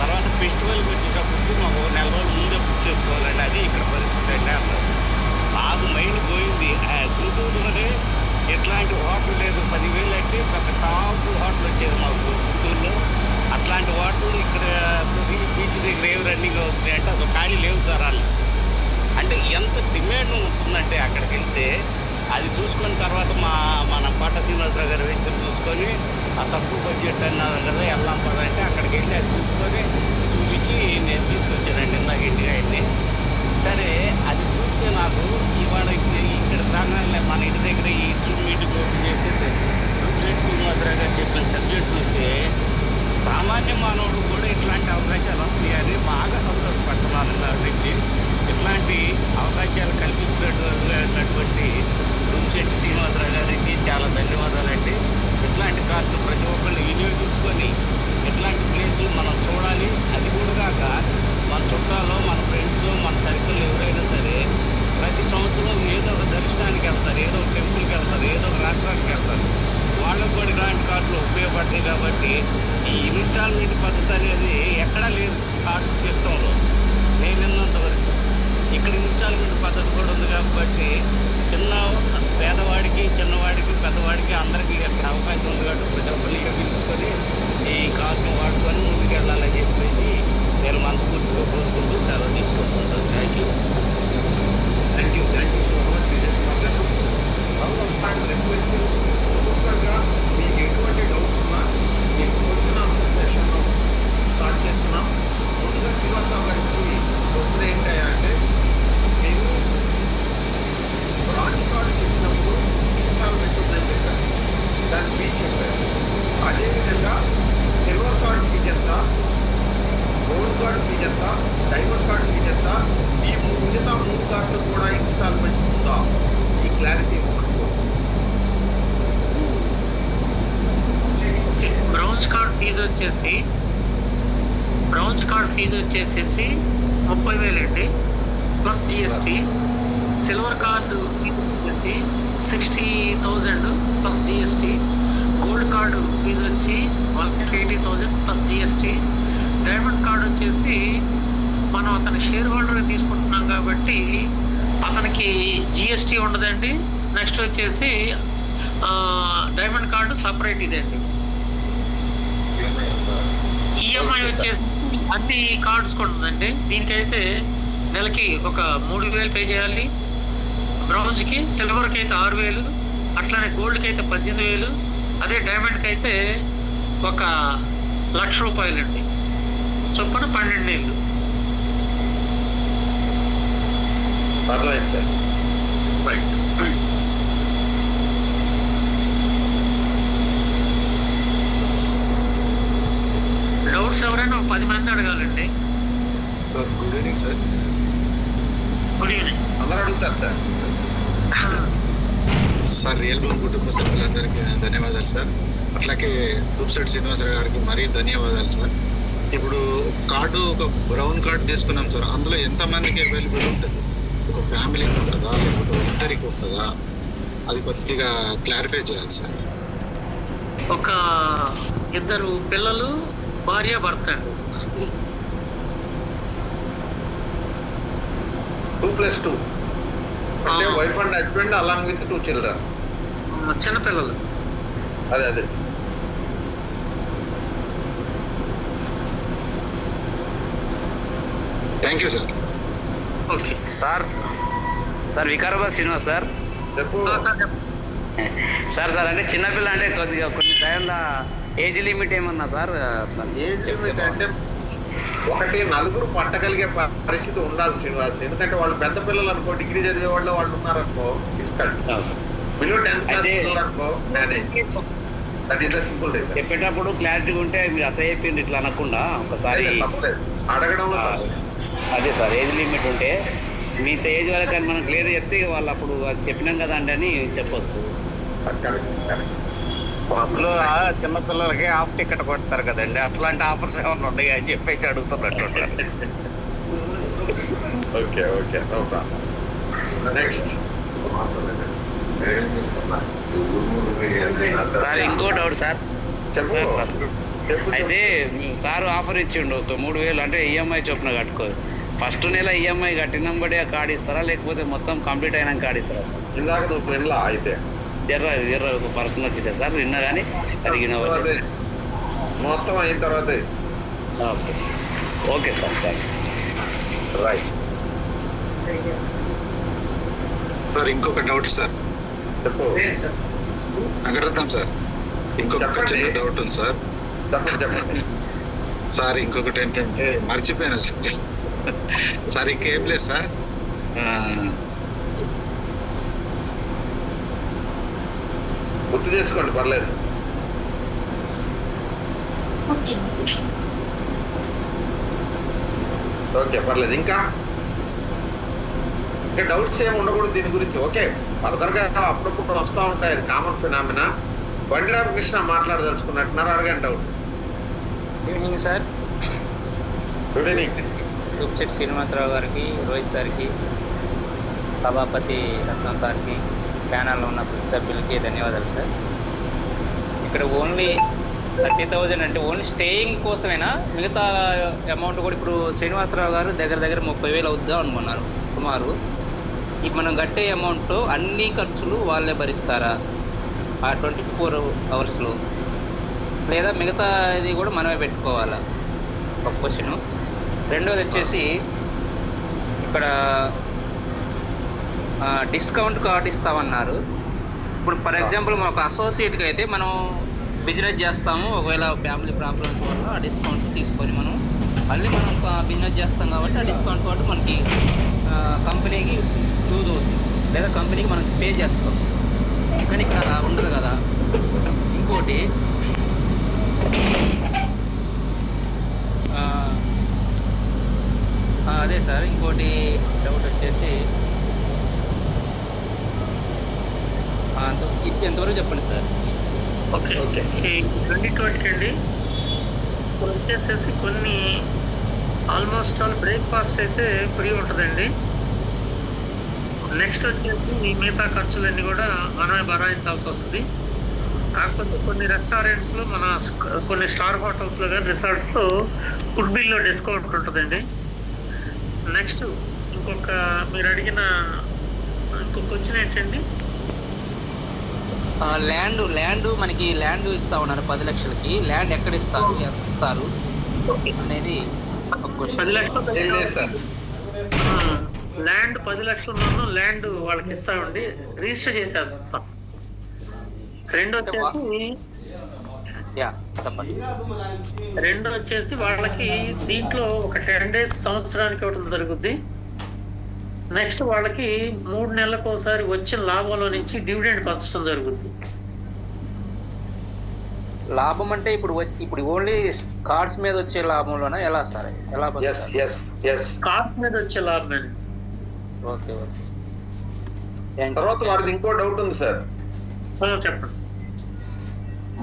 తర్వాత ఫెస్టివల్కి వచ్చేటప్పటికి మాకు 1 నెల రోజుల ముందే బుక్ చేసుకోవాలండి. అది ఇక్కడ పరిస్థితి అండి అన్నారు. నాకు మైండ్ పోయింది. గుంటూరులోనే ఎట్లాంటి హోటల్ లేదు. 10,000 అంటే ఒక టాప్ హోటల్ వచ్చేది మాకు గుంటూరులో. అట్లాంటి హోటల్ ఇక్కడ బీచ్ దగ్గర ఏమి రన్నింగ్ అవుతుంది అంటే అసలు ఖాళీ లేవు సార్ వాళ్ళు. అంటే ఎంత డిమాండ్ ఉంటుందంటే అక్కడికి వెళ్తే అది చూసుకున్న తర్వాత మన పాట శ్రీనివాసరావు గారు వెంచర్ చూసుకొని ఆ తక్కువ బడ్జెట్ అన్నారు కదా వెళ్దాం పద అంటే అక్కడికి వెళ్ళి అది చూసుకొని చూపించి నేను తీసుకొచ్చానండి ఇందాక ఇంటికి ఆయన్ని. సరే అది చూస్తే నాకు ఇవాళ ఇక్కడ రాగానే మన ఇంటి దగ్గర ఈ జూమ్ మీటింగ్ ఓపెన్ చేసేసి శ్రీనివాసరావు గారు చెప్పిన సబ్జెక్ట్ చూస్తే సామాన్య మానవుడు కూడా ఇట్లాంటి అవకాశాలు వస్తాయని బాగా సంతోషపడుతున్నాను గురించి. ఇట్లాంటి అవకాశాలు కల్పించినటువంటి రుంచెట్టి శ్రీనివాసరావు గారికి చాలా ధన్యవాదాలండి. ఇట్లాంటి కార్లు ప్రతి ఒక్కరిని వినియోగించుకొని ఇట్లాంటి ప్లేస్ మనం చూడాలి. అది కూడా కాక మన చుట్టాలు, మన ఫ్రెండ్స్, మన సర్కిల్ ఎవరైనా సరే ప్రతి సంవత్సరం ఏదో ఒక దర్శనానికి వెళ్తారు, ఏదో ఒక టెంపుల్కి వెళ్తారు, ఏదో ఒక రాష్ట్రానికి వెళ్తారు. వాళ్ళకు కూడా ఇలాంటి కార్డులు ఉపయోగపడతాయి కాబట్టి ఈ ఇన్స్టాల్మెంట్ పద్ధతి అనేది ఎక్కడా లేదు కార్డు సిస్టంలో నేను విన్నంతవరకు. ఇక్కడ ఇన్స్టాల్మెంట్ పద్ధతి కూడా ఉంది కాబట్టి పేదవాడికి, చిన్నవాడికి, పెద్దవాడికి అందరికీ అవకాశం ఉంది కాబట్టి ప్రతి ఒక్కరిని ఎగిరించుకొని ఈ కార్డును వాడుకొని ముందుకు వెళ్ళాలని చెప్పేసి నేను మనస్ఫూర్తిగా కోరుకుంటూ సెలవు తీసుకుంటాను. Thank you. Thank you so much. Request ఒక్కొక్కరుగా మీకు ఎటువంటి డౌట్స్ ఉన్నా మీకు క్వశ్చన్ ఆన్సర్ సెషన్ స్టార్ట్ చేస్తున్నాం. ముందుగా శ్రీనివాసరావు గారికి క్వశ్చన్ ఏంటంటే మీరు బ్రాంచ్ కార్డు చేసినప్పుడు ఇన్స్టాల్మెంట్ ఉందని చెప్పారు, దాన్ని మీరు చెప్పారు. అదేవిధంగా సిల్వర్ కార్డు ఫీజ్ ఎంత, గోల్డ్ కార్డు ఫీజ్ ఎంత, డైమండ్ కార్డు ఫీజ్ ఎంత, ఈ మిగతా 3 కార్డులు కూడా ఇన్స్టాల్మెంట్ ఉందా, ఈ క్లారిటీ బ్రౌన్స్ కార్డ్ ఫీజు వచ్చేసి 30,000 అండి plus GST. Silver card fees వచ్చేసి 60,000 plus GST. Gold card fees వచ్చి 180,000 ప్లస్ జిఎస్టీ. డైమండ్ కార్డు వచ్చేసి మనం అతని షేర్ హోల్డర్ తీసుకుంటున్నాం కాబట్టి అతనికి జిఎస్టీ ఉండదండి. నెక్స్ట్ వచ్చేసి డైమండ్ కార్డు సపరేట్ ఇదండి. ఈఎంఐ వచ్చేసి అన్ని కార్డ్స్ కూడా ఉందండి. దీనికైతే నెలకి ఒక 3,000 పే చేయాలి బ్రౌన్స్కి. సిల్వర్కి అయితే 6,000, అట్లానే గోల్డ్కి అయితే 18,000, అదే డైమండ్కి అయితే 1,00,000 రూపాయలండి. చొప్పున 12 ఏళ్ళు. అర్థమైంది సార్. రైట్. డౌట్స్ ఎవరైనా 10 మంది అడగాలండి. Good evening sir. Good evening. అందరూ అడుగుతారు సార్. సార్ రియల్ బూమ్ కుటుంబ సభ్యులందరికీ ధన్యవాదాలు సార్. అట్లాగే దుబ్సెట్ శ్రీనివాసరావు గారికి మరీ ధన్యవాదాలు సార్. ఇప్పుడు కార్డు ఒక బ్రౌన్ కార్డు తీసుకున్నాం సార్, అందులో ఎంతమందికి అవైలబుల్ ఉంటుంది? ఒక ఫ్యామిలీకి ఉంటుందా లేకపోతే ఇద్దరికి ఉంటుందా? అది కొద్దిగా క్లారిఫై చేయాలి సార్. ఒక 2 పిల్లలు, భార్య, భర్త అండి. 2+2 అంటే wife and husband along with 2 children. చిన్నపిల్లలు. అదే thank you sir. Okay sir Vikarabad Srinivas sir. చెప్పు సార్ అంటే చిన్నపిల్ల అంటే కొద్దిగా కొన్ని టైంలో ఏజ్ లిమిట్ ఏమన్నా సార్? ఏజ్ లిమిట్ అంటే ఒకటి 4 పట్టగలిగే పరిస్థితి ఉండాలి శ్రీనివాస్. ఎందుకంటే వాళ్ళు పెద్ద పిల్లలు అనుకో, డిగ్రీ చదివే వాళ్ళు ఉన్నారనుకో, బిలో 10th క్లాస్ పిల్లలు అనుకో manage. That is the simple reason. చెప్పేటప్పుడు క్లారిటీగా ఉంటే మీరు అట్లా చెప్పింది ఇట్లా అనకుండా ఒకసారి అడగడం. అదే సార్ ఏజ్ లిమిట్ ఉంటే మిగతా ఏజ్ వాళ్ళకి కానీ మనం క్లియర్ చెప్తే వాళ్ళు అప్పుడు చెప్పినాం కదా అండి అని చెప్పొచ్చు. బస్సులో చిన్నపిల్లలకి హాఫ్ టికెట్ కొడతారు కదండి, అట్లాంటి ఆఫర్స్ ఏమన్నా ఉన్నాయి అని చెప్పేసి అడుగుతున్నట్టు. Okay no problem. Next sir ఇంకో డౌట్ సార్. చెప్పు. సార్ అయితే సార్ ఆఫర్ ఇచ్చిండు 3,000 అంటే ఈఎంఐ చొప్పున కట్టుకో. ఫస్ట్ నెల ఈఎంఐ కట్టినాం బట్టి ఆ కార్డు ఇస్తారా లేకపోతే మొత్తం కంప్లీట్ అయినాక కార్డు ఇస్తారా సార్? ఇందాక నువ్వు పెళ్ళ అయితే ఎర్ర ఒక పర్సన్ వచ్చిందా సార్ నిన్న కానీ అడిగిన మొత్తం అయిన తర్వాత. Okay sir thank you. Right sir ఇంకొక డౌట్ సార్. చెప్పు అగరత్నం సార్, ఇంకొక చెప్పండి. చిన్న డౌట్ ఉంది సార్. చెప్పండి. సార్ ఇంకొకటి ఏంటంటే మర్చిపోయాను సార్. సార్ ఇంకేం లేదు సార్. గుర్తు చేసుకోండి, పర్లేదు. ఓకే, పర్లేదు. ఇంకా డౌట్స్ ఏమి ఉండకూడదు దీని గురించి. ఓకే, ఫర్దర్గా అప్పుడప్పుడు వస్తూ ఉంటాయి, అది కామన్ ఫినామినా. బండి రామకృష్ణ మాట్లాడదలుచుకున్నట్టున్నారు, అడగండి doubt. Good evening sir. Good evening. Dupchetti Srinivasarao గారికి, రోహిత్ సార్కి, సభాపతి రత్నం సార్కి, ప్యానల్లో ఉన్న ప్రతి సభ్యులకి ధన్యవాదాలు సార్. ఇక్కడ ఓన్లీ 30,000 అంటే ఓన్లీ స్టేయింగ్ కోసమేనా? మిగతా అమౌంట్ కూడా ఇప్పుడు శ్రీనివాసరావు గారు దగ్గర 30,000 అవుద్దాం అనుకున్నారు సుమారు. ఇప్పుడు మనం కట్టే అమౌంట్ అన్ని ఖర్చులు వాళ్ళే భరిస్తారా ఆ 24 అవర్స్లో, లేదా మిగతా ఇది కూడా మనమే పెట్టుకోవాలా? ఒక క్వశ్చను. రెండోది వచ్చేసి ఇక్కడ డిస్కౌంట్ కార్డు ఇస్తామన్నారు. ఇప్పుడు ఫర్ ఎగ్జాంపుల్ మన ఒక అసోసియేట్కి అయితే మనం బిజినెస్ చేస్తాము, ఒకవేళ ఫ్యామిలీ ప్రాబ్లమ్స్ వల్ల ఆ డిస్కౌంట్ తీసుకొని మనం మళ్ళీ మనం బిజినెస్ చేస్తాం కాబట్టి ఆ డిస్కౌంట్ కార్డు మనకి కంపెనీకి యూజ్ అవుతుంది, లేదా కంపెనీకి మనం పే చేస్తాం. కానీ ఇక్కడ అలా ఉండదు కదా. ఇంకోటి అదే సార్, ఇంకోటి డౌట్ వచ్చేసి ఎంతవరకు చెప్పండి సార్. ఓకే, ఈ 2020 అండి ఇప్పుడు వచ్చేసేసి కొన్ని ఆల్మోస్ట్ ఆల్ బ్రేక్ఫాస్ట్ అయితే ఫ్రీ ఉంటుందండి. నెక్స్ట్ వచ్చేసి ఈ మిగతా ఖర్చులన్నీ కూడా మనమే భరాయించాల్సి వస్తుంది. కాకపోతే కొన్ని రెస్టారెంట్స్లో కొన్ని స్టార్ హోటల్స్లో కానీ రిసార్ట్స్లో ఫుడ్ బిల్లో డిస్కౌంట్ ఉంటుందండి. నెక్స్ట్ మీరు అడిగిన ఇంకొక క్వశ్చన్ ఏంటండి? ల్యాండ్ మనకి ల్యాండ్ ఇస్తా ఉన్నారు 10 లక్షలకి. ల్యాండ్ ఎక్కడ ఇస్తారు, ఎంత ఇస్తారు అనేది ఒక క్వశ్చన్. 10 లక్షలు ల్యాండ్ 10 లక్షలు ల్యాండ్ వాళ్ళకి ఇస్తామండి, రిజిస్టర్ చేసేస్తాం. రెండో వచ్చేసి వాళ్ళకి దీంట్లో ఒక 10 days సంవత్సరానికి ఒకటి జరుగుద్ది. నెక్స్ట్ వాళ్ళకి 3 నెలలకు ఒకసారి వచ్చిన లాభంలో నుంచి డివిడెండ్ పంచడం జరుగుతుంది. లాభం అంటే ఇప్పుడు ఓన్లీ కార్డ్స్ మీద వచ్చే లాభంలోనా ఎలా సార్? ఎలా కార్డ్స్ మీద వచ్చే లాభం అండి. ఓకే. తర్వాత వారిది ఇంకో డౌట్ ఉంది సార్. చెప్పండి.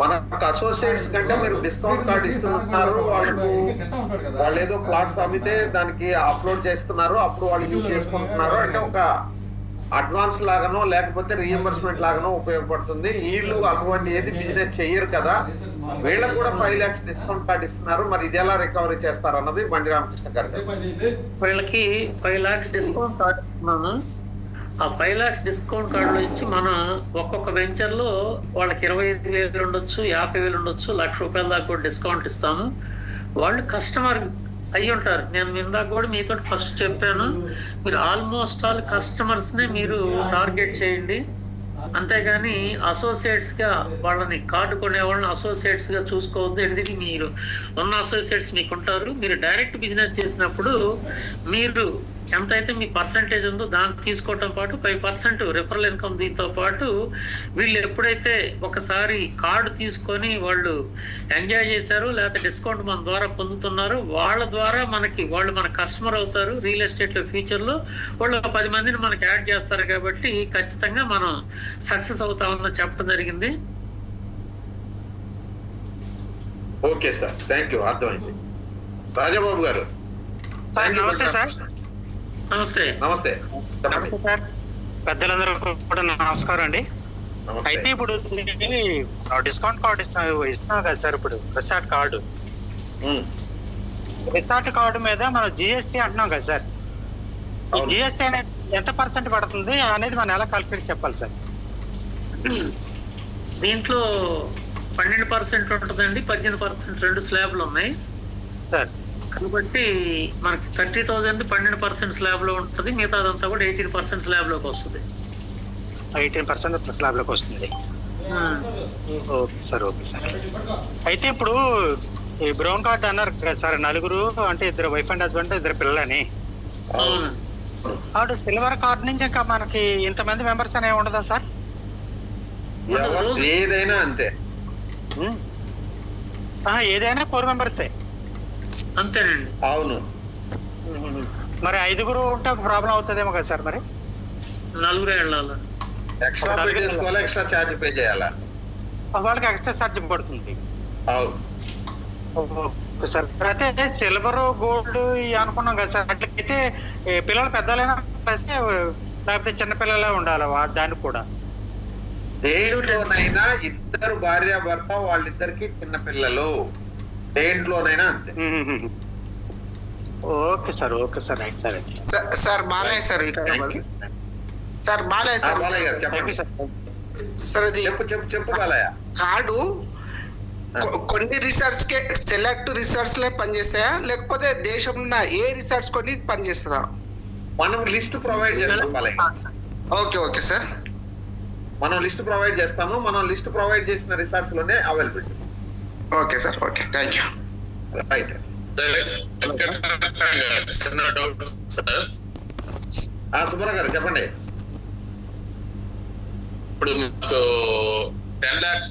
మన అసోసియేట్స్ కంటే మీరు డిస్కౌంట్ కార్డు ఇస్తున్నారు, వాళ్ళు ఏదో ప్లాట్స్ అమ్మితే దానికి అప్లోడ్ చేస్తున్నారు, అప్పుడు వాళ్ళు యూజ్ చేసుకుంటున్నారు. అంటే ఒక అడ్వాన్స్ లాగానో లేకపోతే రీఎంబర్స్మెంట్ లాగానో ఉపయోగపడుతుంది. వీళ్ళు అటువంటి ఏది బిజినెస్ చెయ్యరు కదా, వీళ్ళకు కూడా 5 lakhs డిస్కౌంట్ కార్డు ఇస్తున్నారు. మరి ఇది ఎలా రికవరీ చేస్తారు అన్నది బండి రామకృష్ణ గారు. వీళ్ళకి 5 lakhs డిస్కౌంట్ కార్డు ఇస్తున్నాను. ఆ 5 lakhs డిస్కౌంట్ కార్డులో ఇచ్చి మనం ఒక్కొక్క వెంచర్లో వాళ్ళకి 25,000 ఉండొచ్చు, 50,000 ఉండొచ్చు, ₹1,00,000 దాకా కూడా డిస్కౌంట్ ఇస్తాము. వాళ్ళు కస్టమర్ అయ్యి ఉంటారు. నేను ఇందాక కూడా మీతో ఫస్ట్ చెప్పాను, మీరు ఆల్మోస్ట్ ఆల్ కస్టమర్స్నే మీరు టార్గెట్ చేయండి, అంతేగాని అసోసియేట్స్గా వాళ్ళని కార్డు కొనే వాళ్ళని అసోసియేట్స్గా చూసుకోవద్దు. ఎందుకు మీరు ఉన్న అసోసియేట్స్ మీకు ఉంటారు. మీరు డైరెక్ట్ బిజినెస్ చేసినప్పుడు మీరు ఎంతైతే మీ పర్సంటేజ్ ఉందో దాన్ని తీసుకోవటం పాటు 5% రిఫరల్ ఇన్కమ్, దీంతో పాటు వీళ్ళు ఎప్పుడైతే ఒకసారి కార్డు తీసుకొని వాళ్ళు ఎంజాయ్ చేశారు లేకపోతే డిస్కౌంట్ మన ద్వారా పొందుతున్నారు, వాళ్ళ ద్వారా వాళ్ళు మన కస్టమర్ అవుతారు. రియల్ ఎస్టేట్లో ఫ్యూచర్లో వాళ్ళు 10 మందిని మనకి యాడ్ చేస్తారు. కాబట్టి ఖచ్చితంగా మనం సక్సెస్ అవుతామని చెప్పడం జరిగింది. ఓకే సార్, థ్యాంక్ యూ, అర్థమైంది. రాజాబాబు గారు. నమస్తే సార్. నమస్తే. నమస్తే సార్, పెద్దలందరూ కూడా నమస్కారం అండి. అయితే ఇప్పుడు డిస్కౌంట్ కార్డు ఇస్తున్నాం కదా సార్, ఇప్పుడు రిసార్ట్ కార్డు మీద మనం జిఎస్టీ అంటున్నాం కదా సార్. ఈ జిఎస్టీ అనేది ఎంత % పడుతుంది అనేది మనం ఎలా కాల్కులేట్ చెప్పాలి సార్? దీంట్లో 12% ఉంటుందండి, 18% 2 స్లాబ్లు ఉన్నాయి సార్. కాబట్టి మనకి 30,000 12% స్లాబ్ లో ఉంటుంది, మిగతాదంతా కూడా 18% స్లాబ్ లోకి వస్తుంది. 18% స్లాబ్లోకి వస్తుంది. Okay sir, okay sir. అయితే ఇప్పుడు ఈ బ్రౌన్ కార్డ్ అన్నారు కదా సార్, నలుగురు అంటే ఇద్దరు వైఫ్ అండ్ హస్బెండ్, ఇద్దరు పిల్లలని. అటు సిల్వర్ కార్డ్ నుంచి ఇంకా మనకి ఇంతమంది మెంబర్స్ అనేవి ఉండదా సార్? ఏదైనా అంతే, ఏదైనా 4 మెంబర్సే అంతేనండి. అవును. మరి 5గురు ఉంటే ఒక ప్రాబ్లం అవుతుందేమో కదా సార్? మరి 4 వెళ్ళాలి, ఎక్స్ట్రా పే చేసుకోవాలా, ఎక్స్ట్రా ఛార్జ్ పే చేయాలా? వాళ్ళకి ఎక్స్ట్రా ఛార్జ్ పడుతుంది. అవును సార్. అయితే సిల్వర్ గోల్డ్ అనుకున్నాం కదా సార్, అట్లయితే పిల్లలు పెద్దలైనా లేకపోతే చిన్నపిల్లలే ఉండాలి దానికి కూడా? దేంట్లోనైనా ఇద్దరు భార్యాభర్త, వాళ్ళిద్దరికి చిన్న పిల్లలు, దేంట్లోనైనా అంతే. Okay sir, okay sir, right sir. Sir Balayya sir, sir Balayya sir, Balayya గారు చెప్పండి సార్. అది చెప్పు బాలయ్య. కార్డు కొన్ని రిసార్ట్స్ కే, సెలెక్ట్ రిసార్ట్స్ లే పనిచేస్తాయా, లేకపోతే దేశంలో ఏ రిసార్ట్స్ కొన్ని పనిచేస్తుందా? మనం లిస్ట్ ప్రొవైడ్ చేస్తాం బాలయ్య. ఓకే ఓకే సార్, మనం లిస్ట్ ప్రొవైడ్ చేస్తాము. మనం లిస్ట్ ప్రొవైడ్ చేసిన రిసార్ట్స్ లోనే availability. Okay sir, okay, thank you. Right. Subbarao గారు చెప్పండి. ఇప్పుడు మీకు 10 lakhs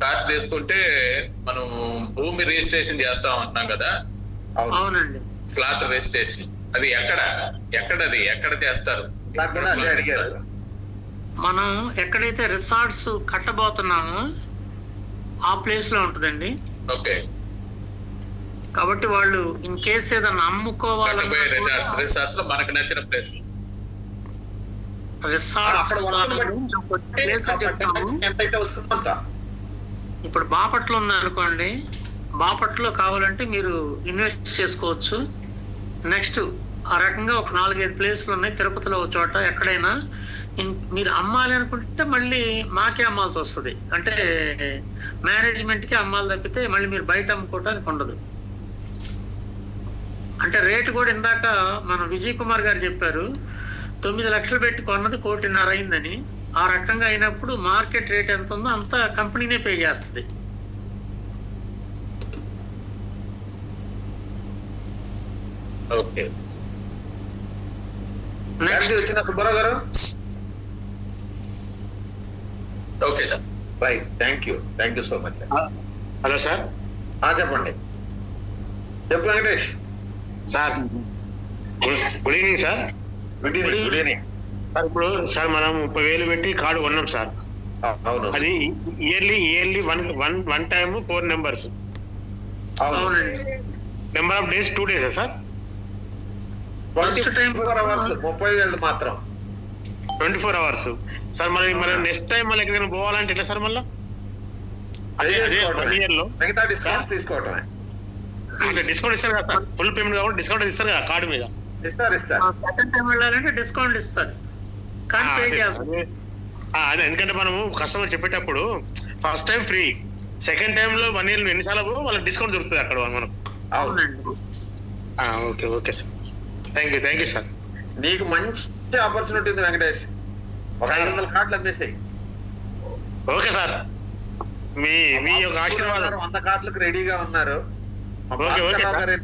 కార్డు తీసుకుంటే మనం భూమి రిజిస్ట్రేషన్ చేస్తాం అంటున్నాం కదా? అవునండి. ఫ్లాట్ రిజిస్ట్రేషన్ అది ఎక్కడ చేస్తారు? మనం ఎక్కడైతే రిసార్ట్స్ కట్టబోతున్నామో ఆ ప్లేస్ లో ఉంటుందండి. ఓకే. కాబట్టి వాళ్ళు ఇన్ కేస్ ఏదన్నా అమ్ముకోవాలంటే రిసార్ట్స్ లో మనకు నచ్చిన ప్లేస్ ఇప్పుడు బాపట్ల ఉంది అనుకోండి, బాపట్లో కావాలంటే మీరు ఇన్వెస్ట్ చేసుకోవచ్చు. నెక్స్ట్ ఆ రకంగా ఒక 4-5 ప్లేస్లు ఉన్నాయి. తిరుపతిలో ఒక చోట, ఎక్కడైనా మీరు అమ్మాలి అనుకుంటే మళ్ళీ మాకే అమ్మాల్సి వస్తుంది. అంటే మేనేజ్మెంట్కి అమ్మాలి తప్పితే మళ్ళీ మీరు బయట అమ్ముకోవడానికి ఉండదు. అంటే రేటు కూడా ఇందాక మన విజయ్ కుమార్ గారు చెప్పారు, 9 లక్షలు పెట్టి కొన్నది 1.5 కోటి అయిందని. ఆ రకంగా అయినప్పుడు మార్కెట్ రేట్ ఎంత ఉందో అంత కంపెనీనే పే చేస్తుంది. ఓకే. నెక్స్ట్ వచ్చిన సుబ్బారావు గారు. Okay sir, right, thank you so much. Hello sir. చెప్పండి. చెప్పు Venkatesh. Sir good evening sir. Good evening sir. ఇప్పుడు సార్ మనం 30,000 పెట్టి కార్డు కొన్నాం సార్. అవును. అది ఇయర్లీ వన్ టైమ్ 4 నెంబర్స్. అవునండి. Number of days 2 days sir? 24 hours 30,000 మాత్రం. 24 hours సార్. మరి నెక్స్ట్ టైం మళ్ళీ ఎక్కడికైనా పోవాలంటే ఎట్లా సార్? మళ్ళీ అదే 1 year లో మిగతా డిస్కౌంట్స్ తీసుకోవటమే. అంటే డిస్కౌంట్ ఇస్తారు కదా సార్? ఫుల్ పేమెంట్ కాబట్టి డిస్కౌంట్ ఇస్తారు కదా కార్డు మీద? ఇస్తారు. సెకండ్ టైం వెళ్ళాలంటే డిస్కౌంట్ ఇస్తారు, కానీ పే చేయాలి. అదే, ఎందుకంటే మనము కస్టమర్ చెప్పేటప్పుడు first time free, second time లో 1 year ఎన్నిసార్లు వాళ్ళకి డిస్కౌంట్ దొరుకుతుంది అక్కడ మనకు. అవునండి. Okay sir, thank you sir. నీకు మంచి ఆపర్చునిటీ ఉంది వెంకటేష్. ఒక 500 కార్డులు అమ్మేసాయి. ఓకే సార్, మీ యొక్క ఆశీర్వాదం. 100 కార్డులకు రెడీగా ఉన్నారు.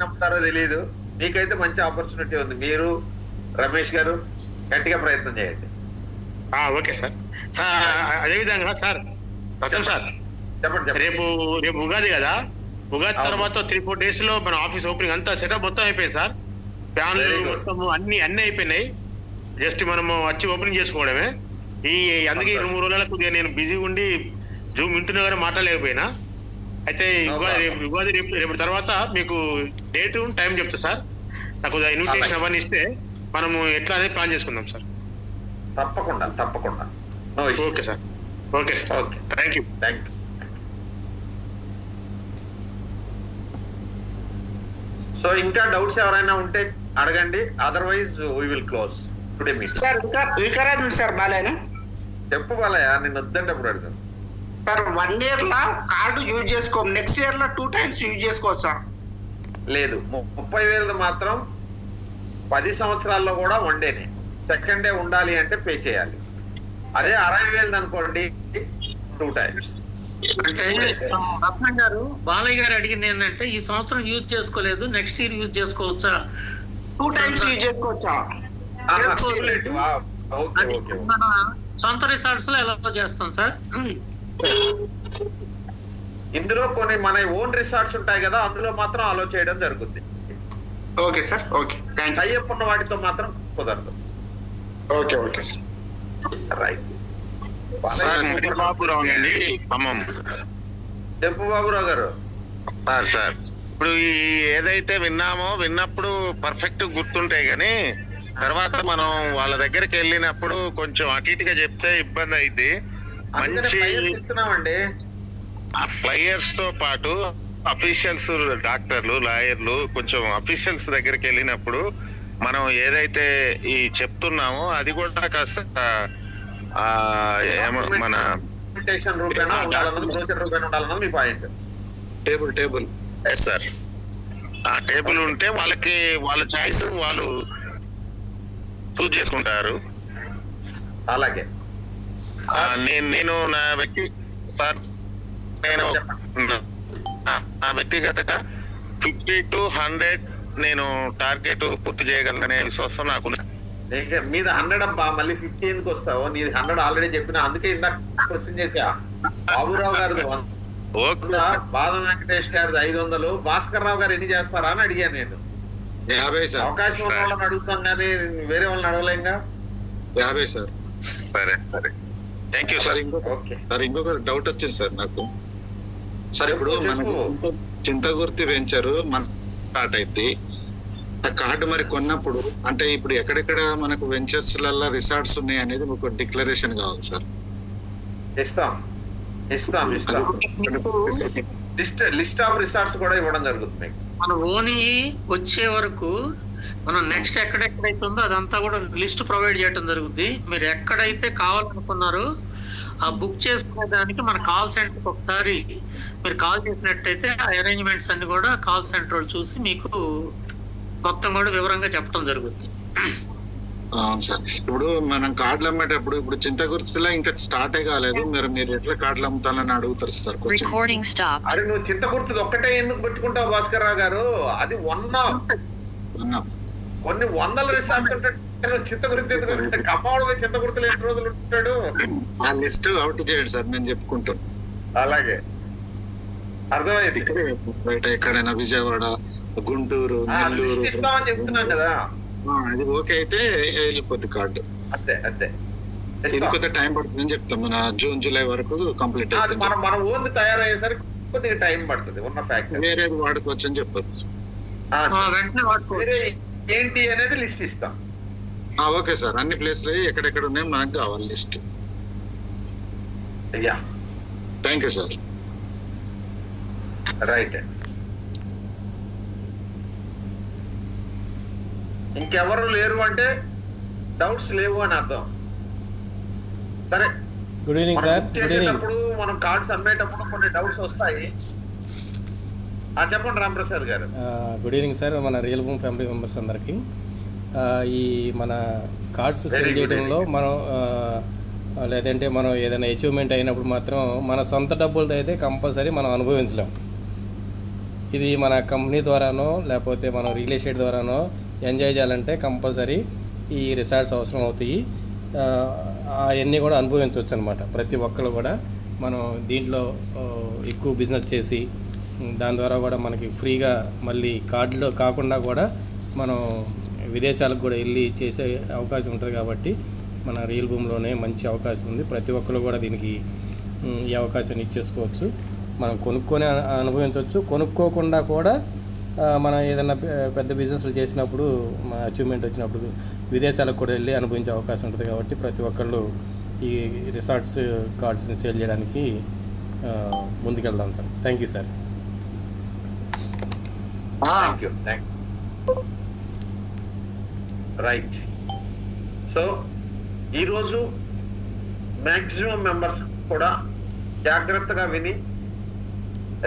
నమ్ముతారో తెలియదు. మీకైతే మంచి ఆపర్చునిటీ ఉంది. మీరు రమేష్ గారు గట్టిగా ప్రయత్నం చేయండి. Okay sir. అదేవిధంగా సార్ రతన్ సార్, చెప్పండి. రేపు ఉగాది కదా, ఉగాది తర్వాత 3-4 days లో మన ఆఫీస్ ఓపెనింగ్ అంతా సెటప్ మొత్తం అయిపోయింది సార్. ఫ్యాన్లు మొత్తం అన్ని అయిపోయినాయి. జస్ట్ మనము వచ్చి ఓపెనింగ్ చేసుకోవడమే. అందుకే 2-3 రోజుల కొద్దిగా నేను బిజీ ఉండి జూమ్ వింటున్నా కానీ మాట్లాడలేకపోయినా. అయితే ఉగాది రేపు తర్వాత మీకు డేట్ టైం చెప్తా సార్. నాకు ఇన్విటేషన్ అవన్నీ ఇస్తే మనము ఎట్లా అనేది ప్లాన్ చేసుకుందాం సార్. తప్పకుండా. Okay sir. Thank you. So ఇంకా డౌట్స్ ఎవరైనా ఉంటే అడగండి, otherwise we will close today meeting. Sir Balayya. చెప్పు బాలయ్య, నేను వద్దంటప్పుడు అడుగు సార్. 1 year లో కార్డు యూజ్ చేసుకో, నెక్స్ట్ ఇయర్ లో 2 times యూజ్ చేసుకోవచ్చు సార్? లేదు, 30,000 మాత్రం 10 సంవత్సరాల్లో కూడా 1 day. సెకండ్ డే ఉండాలి అంటే పే చేయాలి. అదే 60,000 అనుకోండి 2 times. అంటే రత్నం గారు, బాలయ్య గారు అడిగింది ఏంటంటే ఈ సంవత్సరం యూజ్ చేసుకోలేదు, నెక్స్ట్ ఇయర్ యూజ్ చేసుకోవచ్చా? 2 times యూజ్ చేసుకోవచ్చా? మన సొంత రిసార్ట్స్ లో ఎలా చేస్తాం సార్? ఇందులో కొన్ని మన ఓన్ రిసార్ట్స్ ఉంటాయి కదా, అందులో మాత్రం అలో చేయడం జరుగుతుంది. ఓకే సార్, ఓకే, టైఅప్ ఉన్న వాటితో మాత్రం కుదరదు. Okay okay sir, right. Baburao అండి, ఖమ్మం. చెప్పు బాబురావు గారు. సార్ ఇప్పుడు ఈ ఏదైతే విన్నప్పుడు పర్ఫెక్ట్ గుర్తుంటాయి కానీ తర్వాత మనం వాళ్ళ దగ్గరికి వెళ్ళినప్పుడు కొంచెం అటు ఇటుగా చెప్తే ఇబ్బంది అయింది. మంచి ఇస్తున్నామండి. ఆ ఫ్లైయర్స్ తో పాటు అఫీషియల్స్, డాక్టర్లు, లాయర్లు, కొంచెం అఫీషియల్స్ దగ్గరికి వెళ్ళినప్పుడు మనం ఏదైతే ఈ చెప్తున్నామో అది కూడా కాస్త మన మీ పాయింట్. టేబుల్ ఎస్ సార్, ఆ టేబుల్ ఉంటే వాళ్ళకి వాళ్ళ చాయిస్ వాళ్ళు చూజ్ చేసుకుంటారు. అలాగే నేను నా వ్యక్తిగతంగా 50 to 100 నేను టార్గెట్ పూర్తి చేయగలననే విశ్వాసం నాకు. మీద 100 అబ్బా, మళ్ళీ 50 ఎందుకు వస్తావు? నీ 100 ఆల్రెడీ చెప్పినా, అందుకే ఇందాక క్వశ్చన్ చేసా. బాబురావు గారిది 100, బాదం వెంకటేష్ గారిది 500, భాస్కర్ రావు గారు ఎన్ని చేస్తారా అని అడిగాను నేను. 50 సార్. అవకాశం ఉన్న వాళ్ళని అడుగుతాం కానీ వేరే వాళ్ళని అడగలేంగా. 50 సార్. సరే థ్యాంక్ యూ సార్. ఇంకొక డౌట్ వచ్చింది సార్ నాకు. సార్ ఇప్పుడు మనకు చింతగుర్తి వెంచరు మన స్టార్ట్ అయింది. ఆ కార్డు మరి కొన్నప్పుడు అంటే ఇప్పుడు ఎక్కడెక్కడ మనకు వెంచర్స్ లలో రిసార్ట్స్ ఉన్నాయి అనేది ఒక డిక్లరేషన్ కావాలి సార్. ఇస్తాం. లిస్ట్ ఆఫ్ రిసార్ట్స్ కూడా ఇవ్వడం జరుగుతుంది. మన ఓని వచ్చే వరకు మనం నెక్స్ట్ ఎక్కడెక్కడైతే ఉందో అదంతా కూడా లిస్ట్ ప్రొవైడ్ చేయడం జరుగుతుంది. మీరు ఎక్కడైతే కావాలనుకున్నారో ఆ బుక్ చేసుకునే దానికి మన కాల్ సెంటర్కి ఒకసారి మీరు కాల్ చేసినట్టయితే ఆ అరేంజ్మెంట్స్ అన్ని కూడా కాల్ సెంటర్ వాళ్ళు చూసి మీకు మొత్తం కూడా వివరంగా చెప్పడం జరుగుతుంది. అవును సార్. ఇప్పుడు మనం కార్డులు అమ్మేటప్పుడు ఇప్పుడు చింతగుర్తిలో ఇంకా స్టార్టే కాలేదు, మీరు ఎట్లా కార్డులు అమ్ముతానని అడుగుతారు సార్. అరే నువ్వు చింతగుర్తిది ఒక్కటే ఎందుకు పెట్టుకుంటావు భాస్కర్ రావు గారు? అది కొన్ని వందల రిసార్ట్స్ ఉంటాయి. చింతగుర్తి ఎందుకు? కమ్మవాడు చింతగుర్తిలో ఎన్ని రోజులు ఉంటాడు? ఆ లిస్ట్ అవుట్ చేయండి సార్, నేను చెప్పుకుంటాను. అలాగే అర్థమైంది. బయట ఎక్కడైనా విజయవాడ, గుంటూరు, నెల్లూరు ఇస్తామని చెప్తున్నాం కదా. అది ఓకే అయితే వెళ్ళిపోద్ది కార్డు. అంతే. ఇది కొద్దిగా టైం పడుతుందని చెప్తాం. మన జూన్ జూలై వరకు కంప్లీట్ అవుతుంది. మన ఓన్ తయారయ్యేసరికి కొద్దిగా టైం పడుతుంది. ఉన్న ఫ్యాక్టరీ వేరే వాడుకోవచ్చు అని చెప్పచ్చు. ఏంటి అనేది లిస్ట్ ఇస్తాం. ఓకే సార్, అన్ని ప్లేస్లు ఎక్కడెక్కడ ఉన్నాయో మనకు కావాలి లిస్ట్. అయ్యా థ్యాంక్ యూ సార్. రైట్. ఇంకెవరు లేరు అంటే డౌట్స్ లేవు అని అర్థం. సరే, గుడ్ ఈవినింగ్ సార్. చేసేటప్పుడు మనం కార్డ్స్ అమ్మేటప్పుడు కొన్ని డౌట్స్ వస్తాయి. చెప్పండి రామప్రసాద్ గారు. Good evening sir. మన రియల్ భూమి ఫ్యామిలీ మెంబర్స్ అందరికీ ఈ మన కార్డ్స్ సెల్ చేయడంలో మనం లేదంటే మనం ఏదైనా అచీవ్మెంట్ అయినప్పుడు మాత్రం మన సొంత డబ్బులతో అయితే కంపల్సరీ మనం అనుభవించలేం. ఇది మన కంపెనీ ద్వారానో లేకపోతే మనం రియల్ ఎస్టేట్ ద్వారానో ఎంజాయ్ చేయాలంటే కంపల్సరీ ఈ రిసార్ట్స్ అవసరం అవుతాయి. అవన్నీ కూడా అనుభవించవచ్చు అనమాట. ప్రతి ఒక్కరు కూడా మనం దీంట్లో ఎక్కువ బిజినెస్ చేసి దాని ద్వారా కూడా మనకి ఫ్రీగా మళ్ళీ కార్డులో కాకుండా కూడా మనం విదేశాలకు కూడా వెళ్ళి చేసే అవకాశం ఉంటుంది. కాబట్టి మన రియల్ భూమిలోనే మంచి అవకాశం ఉంది. ప్రతి ఒక్కరు కూడా దీనికి ఈ అవకాశాన్ని ఇచ్చేసుకోవచ్చు. మనం కొనుక్కొని అనుభవించవచ్చు. కొనుక్కోకుండా కూడా మనం ఏదైనా పెద్ద బిజినెస్లు చేసినప్పుడు మన అచీవ్మెంట్ వచ్చినప్పుడు విదేశాలకు కూడా వెళ్ళి అనుభవించే అవకాశం ఉంటుంది. కాబట్టి ప్రతి ఒక్కళ్ళు ఈ రిసార్ట్స్ కార్డ్స్ని సేల్ చేయడానికి ముందుకెళ్దాం సార్. Thank you sir. Right. So ఈరోజు మ్యాక్సిమం మెంబర్స్ కూడా జాగ్రత్తగా విని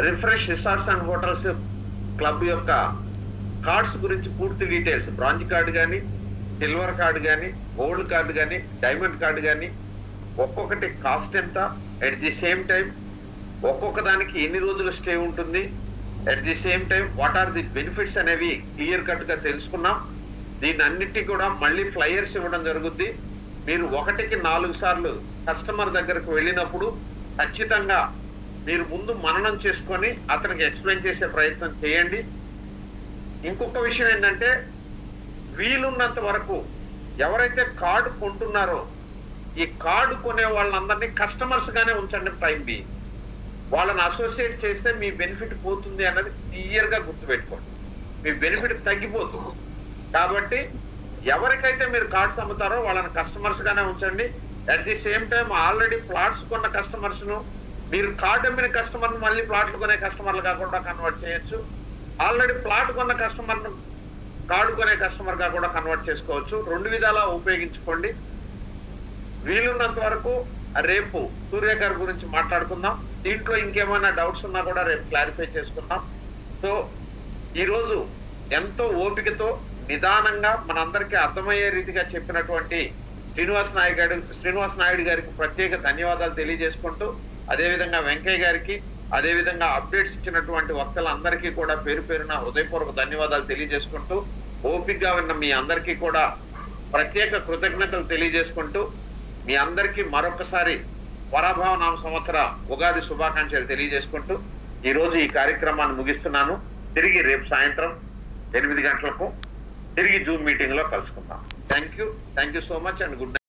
refresh resorts and hotels club యొక్క కార్డ్స్ గురించి పూర్తి డీటెయిల్స్, బ్రాంజ్ కార్డు కానీ, సిల్వర్ కార్డు కానీ, గోల్డ్ కార్డు కానీ, డైమండ్ కార్డు కానీ, ఒక్కొక్కటి కాస్ట్ ఎంత, ఎట్ ది సేమ్ టైం ఒక్కొక్క దానికి ఎన్ని రోజులు స్టే ఉంటుంది, at the same time what are the benefits అనేవి క్లియర్ కట్ గా తెలుసుకున్నాం. దీన్ని అన్నిటికీ కూడా మళ్ళీ ఫ్లైయర్స్ ఇవ్వడం జరుగుద్ది. మీరు 1కి 4 సార్లు కస్టమర్ దగ్గరకు వెళ్ళినప్పుడు ఖచ్చితంగా మీరు ముందు మననం చేసుకొని అతనికి ఎక్స్ప్లెయిన్ చేసే ప్రయత్నం చేయండి. ఇంకొక విషయం ఏంటంటే, వీలున్నంత వరకు ఎవరైతే కార్డు కొంటున్నారో ఈ కార్డు కొనే వాళ్ళందరినీ కస్టమర్స్ గానే ఉంచండి. టైం బి వాళ్ళని అసోసియేట్ చేస్తే మీ బెనిఫిట్ పోతుంది అన్నది క్లియర్ గా గుర్తుపెట్టుకోండి. మీ బెనిఫిట్ తగ్గిపోతుంది. కాబట్టి ఎవరికైతే మీరు కార్డ్స్ అమ్ముతారో వాళ్ళని కస్టమర్స్ గానే ఉంచండి. At the same time already plots కొన్న కస్టమర్స్ ను మీరు కార్డు అమ్మిన కస్టమర్ మళ్ళీ ప్లాట్లు కొనే కస్టమర్లు కాకుండా కన్వర్ట్ చేయొచ్చు. ఆల్రెడీ ప్లాట్ కొన్న కస్టమర్ ను కార్డు కొనే కస్టమర్ గా కూడా కన్వర్ట్ చేసుకోవచ్చు. 2 విధాలా ఉపయోగించుకోండి. వీలున్నంత వరకు రేపు సూర్య గారి గురించి మాట్లాడుకుందాం. దీంట్లో ఇంకేమైనా డౌట్స్ ఉన్నా కూడా రేపు క్లారిఫై చేసుకుందాం. సో ఈరోజు ఎంతో ఓపికతో నిదానంగా మనందరికీ అర్థమయ్యే రీతిగా చెప్పినటువంటి శ్రీనివాస్ నాయుడు గారికి ప్రత్యేక ధన్యవాదాలు తెలియజేసుకుంటూ, అదేవిధంగా వెంకయ్య గారికి, అదేవిధంగా అప్డేట్స్ ఇచ్చినటువంటి వక్తలందరికీ కూడా పేరు పేరున హృదయపూర్వక ధన్యవాదాలు తెలియజేసుకుంటూ, ఓపికగా ఉన్న మీ అందరికీ కూడా ప్రత్యేక కృతజ్ఞతలు తెలియజేసుకుంటూ, మీ అందరికీ మరొకసారి పరాభవ నామ సంవత్సర ఉగాది శుభాకాంక్షలు తెలియజేసుకుంటూ ఈ రోజు ఈ కార్యక్రమాన్ని ముగిస్తున్నాను. తిరిగి రేపు సాయంత్రం 8 గంటలకు తిరిగి జూమ్ మీటింగ్ లో కలుసుకుందాం. Thank you so much and good night.